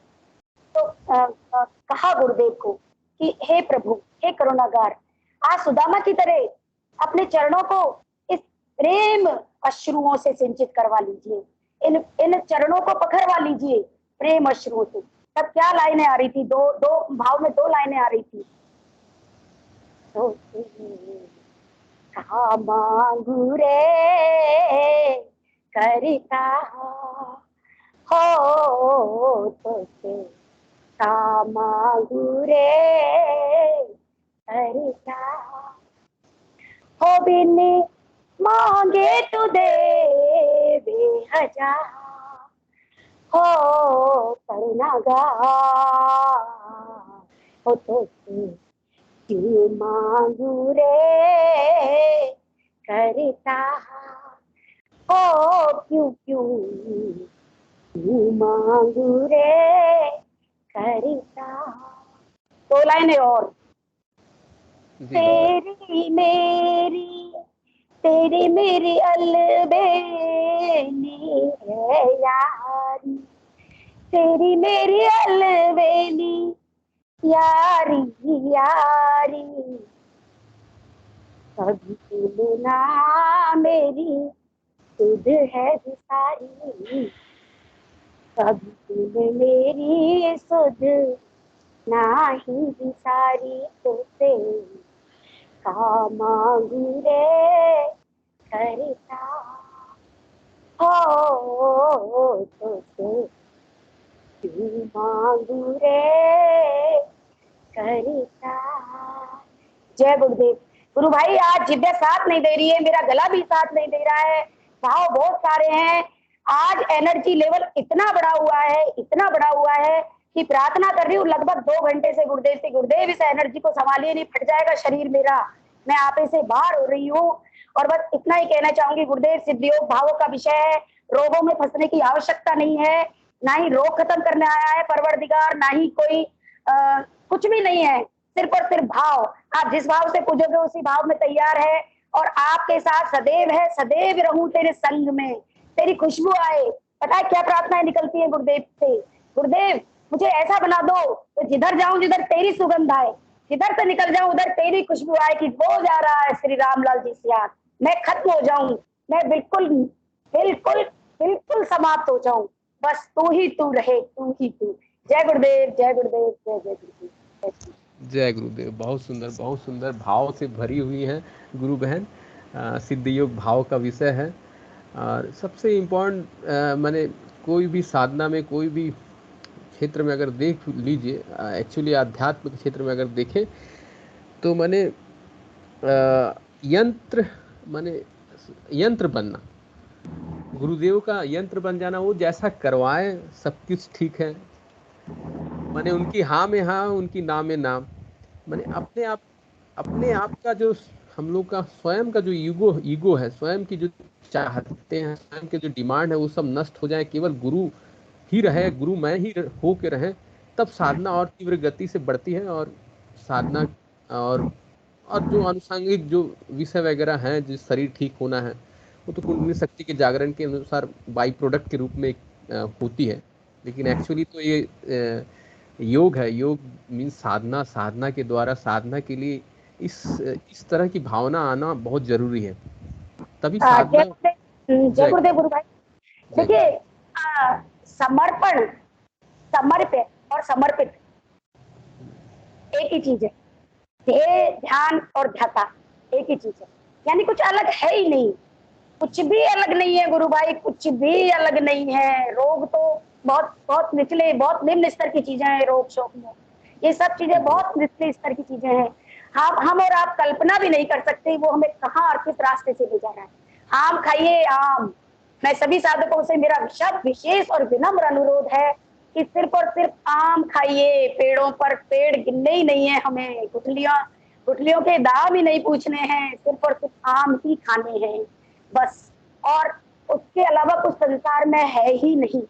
कहा गुरुदेव को कि हे प्रभु, हे करुणागार, आज सुदामा की तरह अपने चरणों को इस प्रेम अश्रुओं से सिंचित करवा लीजिए, इन चरणों को पकड़वा लीजिए प्रेम अश्रुओं से। तब क्या लाइनें आ रही थी, दो भाव में 2 लाइनें आ रही थी। मांगू रे करता हो तो मांगू रे करता हो, बिन मांगे तू दे बेहजार हो करुणागार हो, तो क्यों मांगू रे करता हो, क्यों क्यों क्यों मांगू रे करता। 2 लाइनें और। तेरी मेरी अलबेनी है यारी, तेरी मेरी अलबेनी यारी यारी, कभी तुलना मेरी तुझ है सारी, कभी तुम मेरी सुध नाही विसारी, तुझसे का मांगू रे करता हो, तुझसे क्यों मांगू रे करता। जय गुरुदेव। गुरु भाई आज जिद्दत साथ नहीं दे रही है, मेरा गला भी साथ नहीं दे रहा है, भाव बहुत सारे हैं। आज एनर्जी लेवल इतना बड़ा हुआ है, इतना बड़ा हुआ है कि प्रार्थना कर रही हूँ लगभग 2 घंटे से गुरुदेव से, गुरुदेव इस एनर्जी को संभालिए, नहीं फट जाएगा शरीर मेरा, मैं आप से बाहर हो रही हूँ। और बस इतना ही कहना चाहूंगी गुरुदेव, सिद्धयोग भावों का विषय है, रोगों में फंसने की आवश्यकता नहीं है, ना ही रोग खत्म करने आया है परवरदिगार, ना ही कोई कुछ भी नहीं है, सिर्फ और सिर्फ भाव। आप जिस भाव से पूजोगे उसी भाव में तैयार है, और आपके साथ सदैव है, सदैव रहूं तेरे संग में, तेरी खुशबू आए। पता है क्या प्रार्थनाएं निकलती है गुरुदेव से, गुरुदेव मुझे ऐसा बना दो तो जिधर जाऊं जिधर तेरी सुगंध आए, जिधर से निकल जाऊं उधर तेरी खुशबू आए, कि वो जा रहा है श्री रामलाल जी से याद, मैं खत्म हो जाऊं, मैं बिल्कुल बिल्कुल बिल्कुल समाप्त हो जाऊं, बस तू ही तू रहे, तू ही तू। जय गुरुदेव, जय गुरुदेव, जय जय गुरुदेव। जय गुरुदेव। बहुत सुंदर भाव से भरी हुई है गुरु बहन। सिद्धयोग भाव का विषय है, और सबसे इम्पोर्टेंट माने कोई भी साधना में, कोई भी क्षेत्र में अगर देख लीजिए, एक्चुअली आध्यात्म के क्षेत्र में अगर देखें तो माने यंत्र बनना, गुरुदेव का यंत्र बन जाना, वो जैसा करवाए सब कुछ ठीक है, माने उनकी हाँ में हाँ, उनकी ना में ना, माने अपने आप का जो हम लोग का स्वयं का जो ईगो है, स्वयं की जो चाहते हैं, स्वयं के जो डिमांड है, वो सब नष्ट हो जाए, केवल गुरु ही रहे, गुरु मैं ही हो के रहे, तब साधना और तीव्र गति से बढ़ती है। और साधना और जो आनुषंगिक जो विषय वगैरह हैं, जिस शरीर ठीक होना है, वो तो कुंडली शक्ति के जागरण के अनुसार बाई प्रोडक्ट के रूप में होती है, लेकिन एक्चुअली तो ये योग है। योग मीन्स साधना के द्वारा, साधना के लिए इस तरह की भावना आना बहुत जरूरी है, तभी साधना। जय गुरुदेव गुरु भाई। देखिए समर्पण, समर्पित और समर्पित एक ही चीज है, ध्येय ध्यान और ध्याता एक ही चीज है, यानी कुछ अलग है ही नहीं। कुछ भी अलग नहीं है गुरु भाई, कुछ भी अलग नहीं है। रोग तो बहुत बहुत निचले, बहुत निम्न स्तर की चीजें हैं रोग शोक में। ये सब चीजें बहुत निचले स्तर की चीजें हैं। हम और आप कल्पना भी नहीं कर सकते वो हमें कहाँ और किस रास्ते से ले जा रहा है। आम खाइए आम। मैं सभी साधकों से मेरा विशेष और विनम्र अनुरोध है कि सिर्फ और सिर्फ आम खाइए। पेड़ों पर पेड़ गिनने ही नहीं है हमें, गुठलियों के दाम ही नहीं पूछने हैं, सिर्फ और सिर्फ आम ही खाने हैं बस। और उसके अलावा कुछ संसार में है ही नहीं।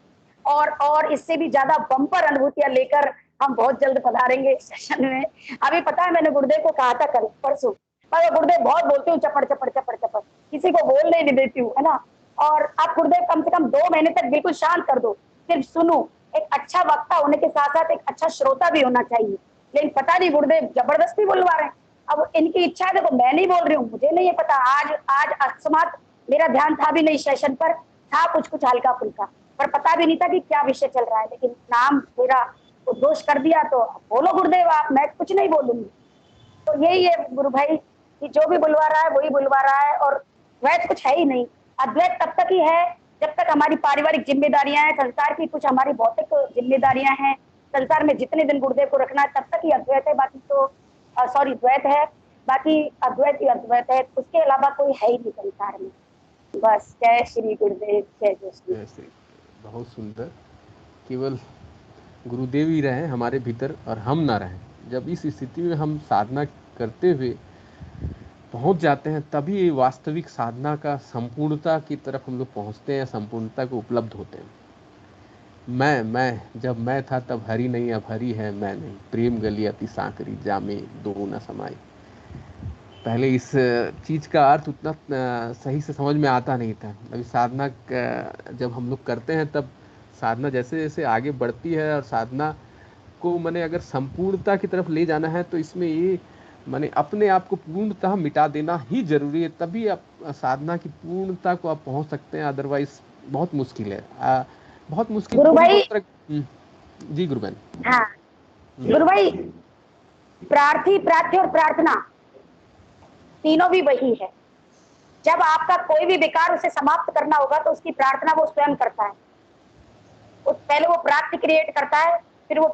और इससे भी ज्यादा बम्पर अनुभूतियां लेकर हम बहुत जल्द पधारेंगे सेशन में। अभी पता है मैंने गुरुदेव को कहा था कल परसों, मैं गुरुदेव बहुत बोलती हूँ, चपड़ चपड़ चपड़ चपड़, किसी को बोलने नहीं देती हूँ, है ना। और आप गुरुदेव कम से कम 2 महीने तक बिल्कुल शांत कर दो, सिर्फ सुनो। एक अच्छा वक्ता होने के साथ साथ एक अच्छा श्रोता भी होना चाहिए। लेकिन पता नहीं गुरुदेव जबरदस्ती बुलवा रहे हैं। अब इनकी इच्छा है, देखो मैं नहीं बोल रही हूँ, मुझे नहीं है पता। आज अकस्मात मेरा ध्यान था भी नहीं सेशन पर, था कुछ हल्का फुल्का, पर पता भी नहीं था कि क्या विषय चल रहा है। लेकिन नाम मेरा दोष कर दिया तो बोलो गुरुदेव आप, मैं कुछ नहीं बोलूंगी। तो यही है गुरु भाई कि जो भी बुलवा रहा है वही बुलवा रहा है, और द्वैत कुछ है ही नहीं। अद्वैत तब तक ही है जब तक हमारी पारिवारिक जिम्मेदारियां हैं, संसार की कुछ हमारी भौतिक जिम्मेदारियां हैं। संसार में जितने दिन गुरुदेव को रखना है तब तक ही अद्वैत है, बाकी तो द्वैत है, बाकी अद्वैत ही अद्वैत है। उसके अलावा कोई है ही नहीं संसार में। बस जय श्री गुरुदेव, जय जय श्री। बहुत सुंदर। केवल गुरुदेव ही रहे हमारे भीतर और हम ना रहें। जब इस स्थिति में हम साधना करते हुए पहुंच जाते हैं तभी वास्तविक साधना का संपूर्णता की तरफ हम लोग पहुंचते हैं, संपूर्णता को उपलब्ध होते हैं। मैं जब मैं था तब हरि नहीं, अब हरि है मैं नहीं। प्रेम गली अति सांकरी, जामे दो न समाई। पहले इस चीज़ का अर्थ उतना सही से समझ में आता नहीं था। अभी साधना जब हम लोग करते हैं तब साधना जैसे जैसे आगे बढ़ती है और साधना को मैंने अगर संपूर्णता की तरफ ले जाना है तो इसमें ये मैंने अपने आप को पूर्णतः मिटा देना ही जरूरी है, तभी आप साधना की पूर्णता को आप पहुंच सकते हैं। अदरवाइज बहुत मुश्किल है, बहुत मुश्किल। गुरु भाई जी गुरु बहन। हाँ गुरु भाई, प्रार्थी, प्रार्थी और प्रार्थना तीनों भी वही है। जब आपका कोई भी विकार उसे समाप्त करना होगा तो उसकी प्रार्थना वो स्वयं करता है। पहले वो प्रार्थी क्रिएट करता है, फिर वो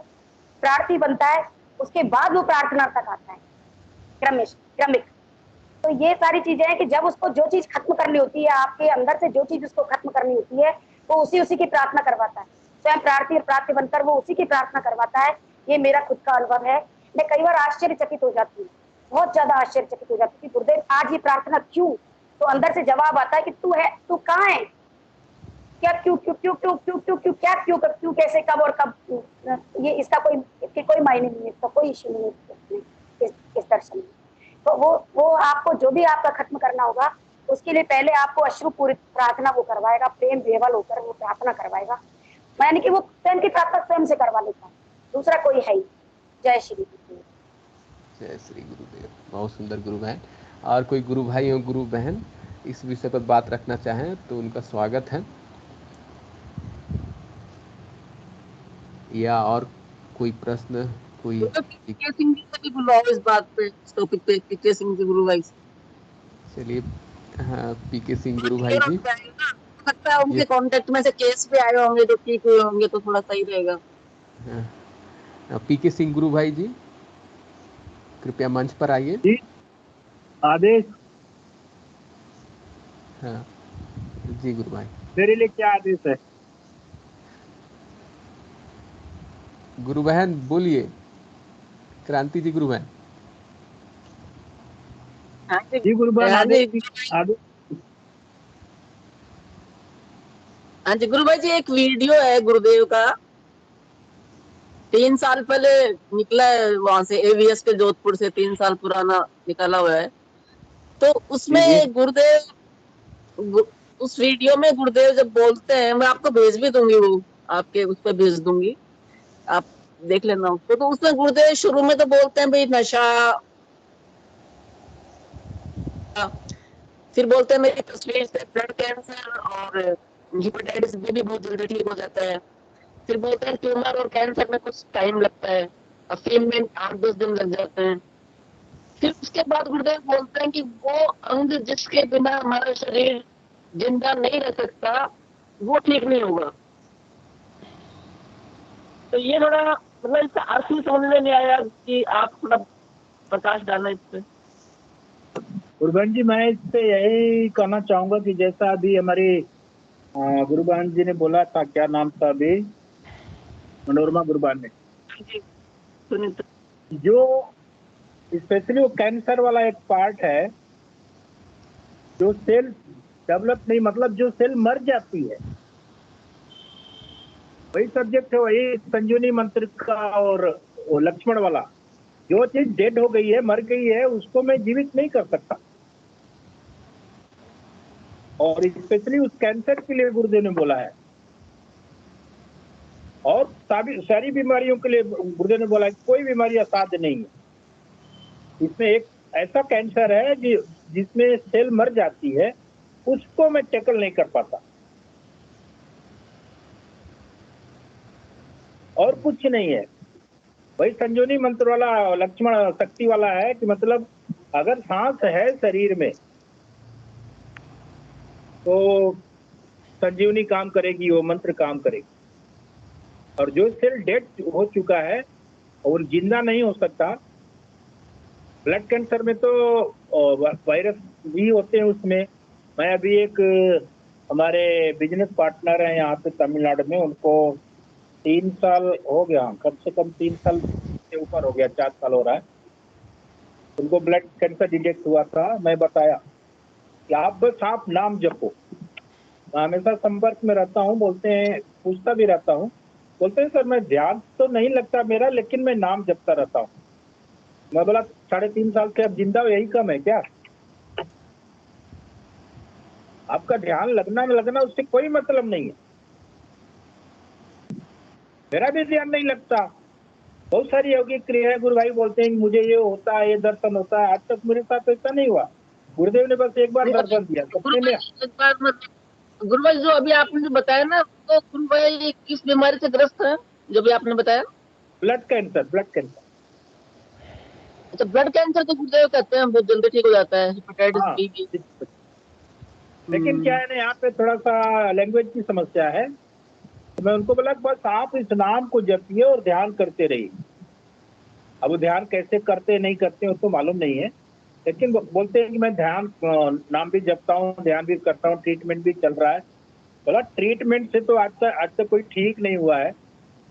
प्रार्थी बनता है, उसके बाद वो प्रार्थना तक आता है, क्रमिक। तो ये सारी चीजें हैं कि जब उसको जो चीज खत्म करनी होती है, आपके अंदर से जो चीज उसको खत्म करनी होती है, वो उसी की प्रार्थना करवाता है। स्वयं प्रार्थी और प्रार्थी बनकर वो उसी की प्रार्थना करवाता है। ये मेरा खुद का अनुभव है। मैं कई बार आश्चर्यचकित हो जाती हूँ, बहुत ज्यादा आश्चर्यचकित हो जाती हूँ, गुरुदेव आज ये प्रार्थना क्यों? तो अंदर से जवाब आता है कि तू है, तू कहाँ है, क्या क्यों क्यों क्यों क्यों क्यों क्यों क्यों क्या क्यों कब क्यों कैसे कब और कब, ये इसका कोई मायने नहीं है, इसका कोई इश्यू नहीं है इस दर्शन में। तो वो आपको जो भी आपका खत्म करना होगा उसके लिए पहले आपको अश्रुपूरित प्रार्थना वो करवाएगा, प्रेम विह्वल होकर वो प्रार्थना करवाएगा। यानी कि वो स्वयं की प्रार्थना स्वयं से करवा लेता है, दूसरा कोई है ही। जय श्री गुरुदेव। जय श्री गुरुदेव। बहुत सुंदर गुरु बहन। और कोई गुरु भाई हो, गुरु बहन इस विषय पर बात रखना चाहें तो उनका स्वागत है, या और कोई प्रश्न कोई। पीके सिंह जी से भी बुलाओ इस बात पे, इस टॉपिक पे। पीके सिंह जी गुरु भाई, चलिए। हाँ, पीके सिंह गुरु भाई जी, लगता है उनके कांटेक्ट में से केस भी आए होंगे जो ठीक हुए होंगे, तो थोड़ा सही रहेगा। पीके सिंह गुरु भाई जी कृपया मंच पर आइए। जी आदेश। हाँ जी गुरु भाई, मेरे लिए क्या आदेश है? गुरु बहन बोलिए। क्रांति जी गुरु बहन। जी गुरु बहन आदेश। हाँ जी गुरु भाई जी, एक वीडियो है गुरुदेव का, 3 साल पहले निकला है वहां से, एवीएस के जोधपुर से 3 साल पुराना निकला हुआ है। तो उसमें गुरुदेव, उस वीडियो में गुरुदेव जब बोलते हैं, मैं आपको भेज भी दूंगी, वो आपके उस पर भेज दूंगी, आप देख लेना उसको। तो उसमें गुरुदेव शुरू में तो बोलते हैं भाई नशा, फिर बोलते हैं मेरी तस्वीर से ब्लड कैंसर और हेपेटाइटिस बी भी बहुत जल्दी ठीक हो जाता है। फिर बोलते हैं ट्यूमर और कैंसर में कुछ टाइम लगता है, अफीम में 8-10 दिन लग जाते हैं। फिर उसके बाद गुरुदेव बोलते हैं कि वो अंग जिसके बिना हमारा शरीर जिंदा नहीं रह सकता वो ठीक नहीं होगा। तो ये थोड़ा मतलब इसका अर्थ ही समझ में नहीं आया कि आप थोड़ा प्रकाश डालना इस पे। गुरुबहन जी, मैं इस पे यही कहना चाहूंगा कि जैसा अभी हमारी गुरुबहन जी ने बोला था, क्या नाम था अभी, मनोरमा गुरुबहन ने, जो स्पेशली वो कैंसर वाला एक पार्ट है जो सेल डेवलप नहीं, मतलब जो सेल मर जाती है, वही सब्जेक्ट है, वही संजीवनी मंत्र का। और वो लक्ष्मण वाला, जो चीज डेड हो गई है, मर गई है, उसको मैं जीवित नहीं कर सकता। और स्पेशली उस कैंसर के लिए गुरुदेव ने बोला है, और सारी बीमारियों के लिए गुरुदेव ने बोला है, कोई बीमारी असाध्य नहीं है। इसमें एक ऐसा कैंसर है जिसमें सेल मर जाती है, उसको मैं टैकल नहीं कर पाता, और कुछ नहीं है। वही संजीवनी मंत्र वाला, लक्ष्मण शक्ति वाला है कि मतलब अगर सांस है शरीर में तो संजीवनी काम करेगी, वो मंत्र काम करेगी। और जो सेल डेड हो चुका है और जिंदा नहीं हो सकता, ब्लड कैंसर में तो वायरस भी होते हैं उसमें। मैं अभी एक हमारे बिजनेस पार्टनर है यहाँ पे तमिलनाडु में, उनको 3 साल हो गया, कम से कम 3 साल से ऊपर हो गया, 4 साल हो रहा है, उनको ब्लड कैंसर डिटेक्ट हुआ था। मैं बताया कि आप नाम जपो। मैं हमेशा संपर्क में रहता हूँ, बोलते हैं, पूछता भी रहता हूँ, बोलते हैं सर मैं ध्यान तो नहीं लगता मेरा, लेकिन मैं नाम जपता रहता हूँ। मैं बोला 3.5 साल से अब जिंदा हो, यही कम है क्या? आपका ध्यान लगना न लगना उससे कोई मतलब नहीं है। मेरा भी ध्यान नहीं लगता। बहुत सारी योगिक क्रियाएं गुरु भाई बोलते हैं मुझे ये होता है, ये दर्शन होता है, आज तक मेरे साथ ऐसा नहीं हुआ। गुरुदेव ने बस एक बार दर्शन दिया, सपने में। गुरु भाई जो अभी आपने बताया ना, तो गुरु भाई किस बीमारी से ग्रस्त है जो भी आपने बताया? Blood cancer. अच्छा, ब्लड कैंसर तो गुरुदेव कहते हैं बहुत जल्दी ठीक हो जाता है, हेपेटाइटिस बी भी। लेकिन क्या है ना, यहाँ पे थोड़ा सा लैंग्वेज की समस्या है, तो मैं उनको बोला बस आप इस नाम को जपिए और ध्यान करते रहिए। अब वो ध्यान कैसे करते नहीं करते उसको मालूम नहीं है, लेकिन बोलते हैं कि मैं ध्यान नाम भी जपता हूँ, ध्यान भी करता हूँ, ट्रीटमेंट भी चल रहा है। बोला ट्रीटमेंट से तो आज तक कोई ठीक नहीं हुआ है।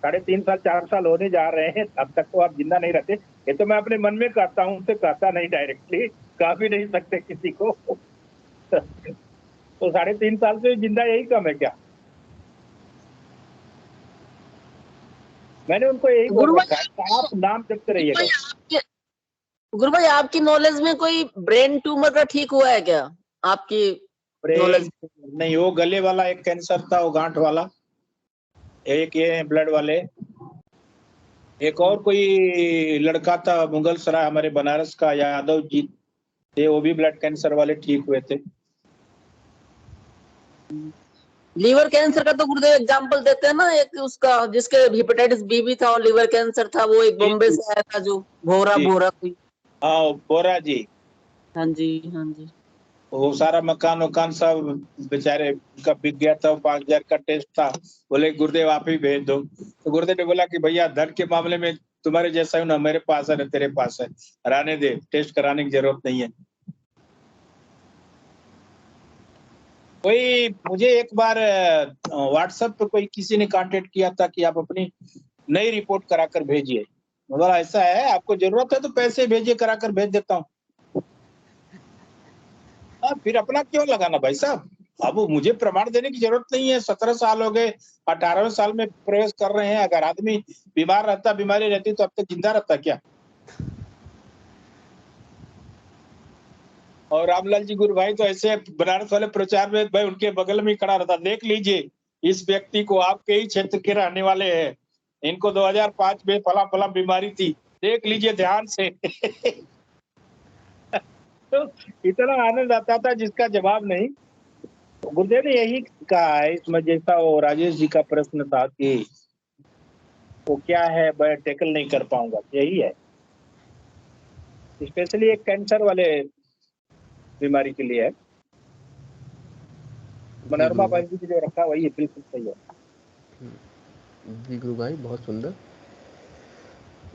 3.5 साल 4 साल होने जा रहे हैं, अब तक तो आप जिंदा नहीं रहते। ये तो मैं अपने मन में कहता हूँ, उनसे कहता नहीं, डायरेक्टली कह भी नहीं सकते किसी को। तो 3.5 साल से जिंदा यही कम है क्या? मैंने उनको यही बोल रखा है, आप नाम जपते रहिएगा। गुरु भाई आपकी नॉलेज में कोई ब्रेन ट्यूमर का ठीक हुआ है क्या? आपकी नॉलेज नहीं, वो गले वाला एक कैंसर था, वो गांठ वाला, एक ये ब्लड वाले, एक और कोई लड़का था मुगल सराय हमारे बनारस का, यादव जी थे, वो भी ब्लड कैंसर वाले ठीक हुए थे। लीवर कैंसर का तो गुरुदेव एग्जांपल देते हैं ना, एक उसका जिसके हेपेटाइटिस बी भी था और लीवर कैंसर था, वो एक बॉम्बे से आया था जो भोरा कोई। हाँ, बोरा जी। हाँ जी, हाँ जी। वो सारा मकान सब बेचारे का बिक गया था, 5,000 का टेस्ट था। बोले गुरुदेव आप ही भेज दो। तो गुरुदेव ने बोला कि भैया धन के मामले में तुम्हारे जैसा हूं ना, मेरे पास है ना तेरे पास है, रहने दे, टेस्ट कराने की जरूरत नहीं है। कोई मुझे एक बार व्हाट्सएप पे कोई किसी ने कांटेक्ट किया था कि आप अपनी नई रिपोर्ट कराकर भेजिए। बोला ऐसा है, आपको जरूरत है तो पैसे भेजिए, कराकर भेज देता हूँ। फिर अपना क्यों लगाना भाई साहब? अब मुझे प्रमाण देने की जरूरत नहीं है। 17 साल हो गए, 18वें साल में प्रवेश कर रहे हैं। अगर आदमी बीमार रहता, बीमारी रहती तो अब तक जिंदा रहता क्या? और रामलाल जी गुरु भाई तो ऐसे बनारस वाले प्रचार में भाई उनके बगल में खड़ा रहता, देख लीजिए इस व्यक्ति को, आपके ही क्षेत्र के रहने वाले हैं, इनको 2005 में फला फला बीमारी थी, देख लीजिए ध्यान से। तो इतना आनंद आता था जिसका जवाब नहीं। गुरुदेव ने यही कहा है इसमें, जैसा वो राजेश जी का प्रश्न था कि वो क्या है, मैं टैकल नहीं कर पाऊंगा, यही है। स्पेशली एक कैंसर वाले बीमारी के लिए है। मनोरमा बहन जी जो रखा वही है, बिल्कुल सही है। जी गुरु भाई, बहुत सुंदर।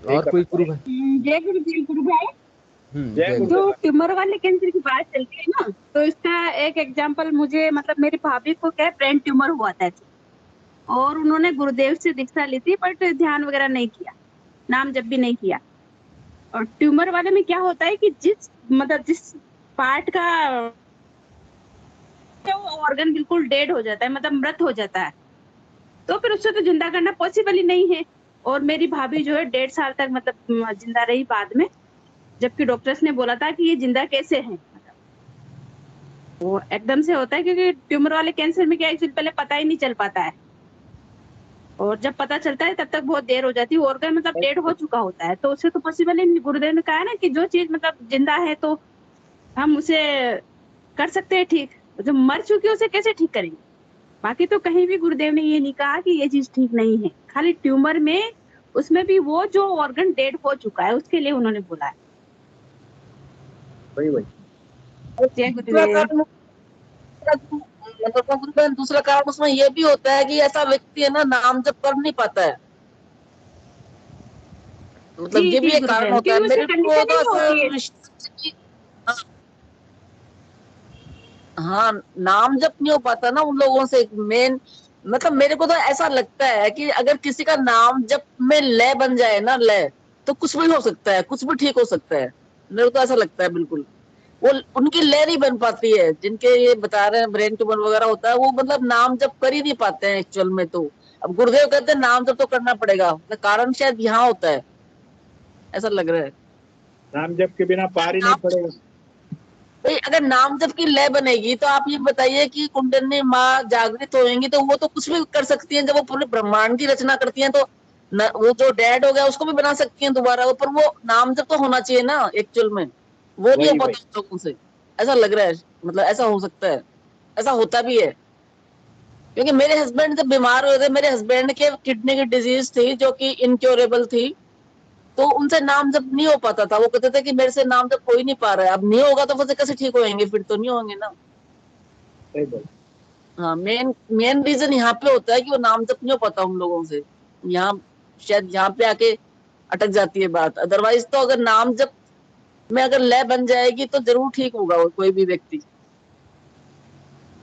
और कोई गुरु भाई? जय गुरु भाई। जय जो ट्यूमर वाले कैंसर की बात चलती है ना, तो इसका एक एग्जांपल मुझे, मतलब मेरी भाभी को क्या ब्रेन ट्यूमर हुआ था और उन्होंने गुरुदेव से दीक्षा ली थी, बट ध्यान वगैरह नहीं किया, नाम जब भी नहीं किया। और ट्यूमर वाले में क्या होता है कि जिस पार्ट का ऑर्गन बिल्कुल डेड हो जाता है, मतलब मृत हो जाता है, तो फिर उससे तो जिंदा करना पॉसिबल ही नहीं है। और मेरी भाभी जो है 1.5 साल तक मतलब जिंदा रही बाद में, जबकि डॉक्टर्स ने बोला था कि ये जिंदा कैसे है। वो एकदम से होता है क्योंकि ट्यूमर वाले कैंसर में क्या एक्चुअली पहले पता ही नहीं चल पाता है, और जब पता चलता है तब तक बहुत देर हो जाती है, ऑर्गन मतलब डेड हो चुका होता है, तो उससे तो पॉसिबल ही नहीं। गुरुदेव ने कहा है ना कि जो चीज मतलब जिंदा है तो हम उसे कर सकते हैं ठीक, जो मर चुकी है उसे कैसे ठीक करेंगे। बाकी तो कहीं भी गुरुदेव ने ये नहीं कहा कि ये चीज ठीक नहीं है, खाली ट्यूमर में, उसमें भी वो जो ऑर्गन डेड हो चुका है उसके लिए उन्होंने बोला है। वही मतलब दूसरा कारण उसमें ये भी होता है कि ऐसा व्यक्ति है ना, नाम जब कर नहीं पाता है, मतलब ये भी एक कारण होता है। मेरे को तो हाँ, नाम जब नहीं हो पाता ना उन लोगों से, मेन मतलब मेरे को तो ऐसा लगता है कि अगर किसी का नाम जब में लय बन जाए ना, लय, तो कुछ भी हो सकता है, कुछ भी ठीक हो सकता है। मेरे को तो ऐसा लगता है बिल्कुल। वो उनकी लय नहीं बन पाती है, जिनके ये बता रहे हैं ब्रेन ट्यूमर वगैरह होता है, वो मतलब नाम जब कर ही नहीं पाते हैं एक्चुअल में। तो अब गुरुदेव कहते हैं नाम जब तो करना पड़ेगा, कारण शायद यहाँ होता है, ऐसा लग रहा है। नाम जप के बिना पार ही नहीं पड़ेगा। भाई अगर नाम जप की लय बनेगी तो आप ये बताइए कि कुंडलिनी माँ जागृत होएंगी तो वो तो कुछ भी कर सकती हैं। जब वो पूरे ब्रह्मांड की रचना करती हैं तो वो जो डेड हो गया उसको भी बना सकती हैं दोबारा, पर वो नाम जप तो होना चाहिए ना एक्चुअल में, वो नहीं हो पाता लोगों से, ऐसा लग रहा है। मतलब ऐसा हो सकता है, ऐसा होता भी है। क्योंकि मेरे हस्बैंड जब बीमार हुए थे, मेरे हस्बैंड के किडनी की डिजीज थी जो कि इनक्योरेबल थी, तो उनसे नाम जब नहीं हो पाता था। वो कहते थे कि मेरे से नाम जब हो ही नहीं पा रहा है, अब नहीं होगा तो फिर कैसे ठीक होंगे, फिर तो नहीं होंगे ना। हाँ, मेन रीजन यहाँ पे होता है कि वो नाम जब नहीं हो पाता उन लोगों से, यहाँ शायद यहाँ पे आके अटक जाती है बात। अदरवाइज तो अगर नाम जब में अगर लय बन जाएगी तो जरूर ठीक होगा वो कोई भी व्यक्ति।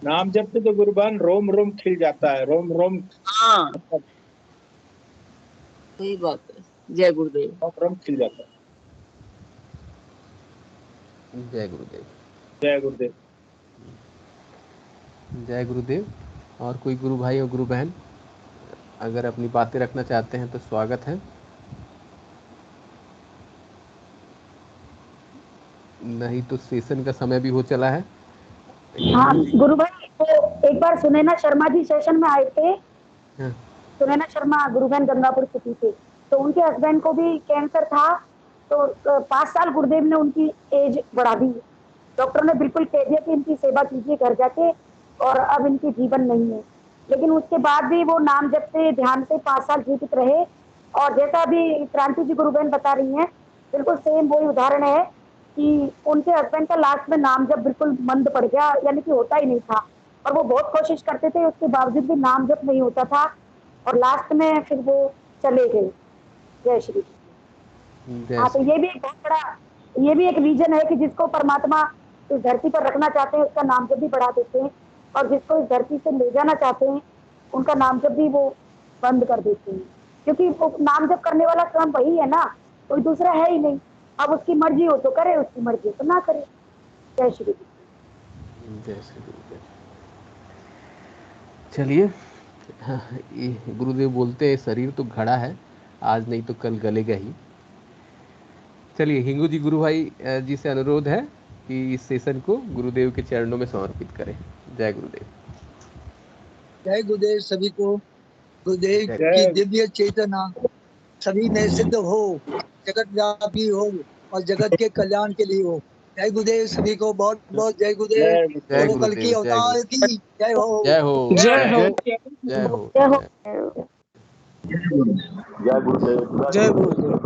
नाम जब तो गुरुबान रोम रोम खिल जाता है, रोम रोम। हाँ, सही बात है। जय गुरुदेव। रोम रोम खिल जाता है। जय गुरुदेव। जय गुरुदेव। जय गुरुदेव। और कोई गुरु भाई और गुरु बहन अगर अपनी बातें रखना चाहते हैं तो स्वागत है, नहीं तो सेशन का समय भी हो चला है। हाँ गुरु भाई, तो एक बार सुनैना शर्मा जी सेशन में आए थे। सुनैना शर्मा गुरु बहन गंगापुर सिटी थे, तो उनके हस्बैंड को भी कैंसर था, तो 5 साल गुरुदेव ने उनकी एज बढ़ा दी। डॉक्टर ने बिल्कुल कह दिया कि इनकी सेवा कीजिए घर जाके, और अब इनकी जीवन नहीं है। लेकिन उसके बाद भी वो नाम जप से ध्यान से 5 साल जीवित रहे। और जैसा अभी क्रांति जी गुरु बहन बता रही हैं, बिल्कुल सेम वही उदाहरण है कि उनके हस्बैंड का लास्ट में नाम जप बिल्कुल मंद पड़ गया, यानी कि होता ही नहीं था। और वो बहुत कोशिश करते थे, उसके बावजूद भी नाम जप नहीं होता था, और लास्ट में फिर वो चले गए। जय श्री कृष्ण। हाँ, तो ये भी एक बहुत बड़ा, ये भी एक रीजन है कि जिसको परमात्मा इस धरती पर रखना चाहते हैं उसका नाम जप भी बढ़ा देते हैं, और जिसको इस धरती से ले जाना चाहते हैं उनका नाम जप भी वो बंद कर देते हैं। क्योंकि वो नाम जप करने वाला स्वयं वही है ना, कोई दूसरा है ही नहीं। अब उसकी मर्जी हो तो करे, उसकी मर्जी हो तो ना करे। जय श्री कृष्ण। जय श्री गुरुदेव। चलिए, गुरुदेव बोलते हैं शरीर तो घड़ा है, आज नहीं तो कल गलेगा ही। चलिए, हिंगू जी गुरु भाई जी से अनुरोध है कि इस सेशन को गुरुदेव के चरणों में समर्पित करें। जय गुरुदेव। जय गुरुदेव सभी को। गुरुदेव की दिव्य चेतना सभी में सिद्ध हो, जगत व्यापी हो और जगत के कल्याण के लिए हो। जय गुरुदेव सभी को, बहुत बहुत जय गुरुदेव। कल की अवतार की जय हो। जय हो। जय हो। जय हो। जय हो। जय गुरुदेव। जय गुरुदेव।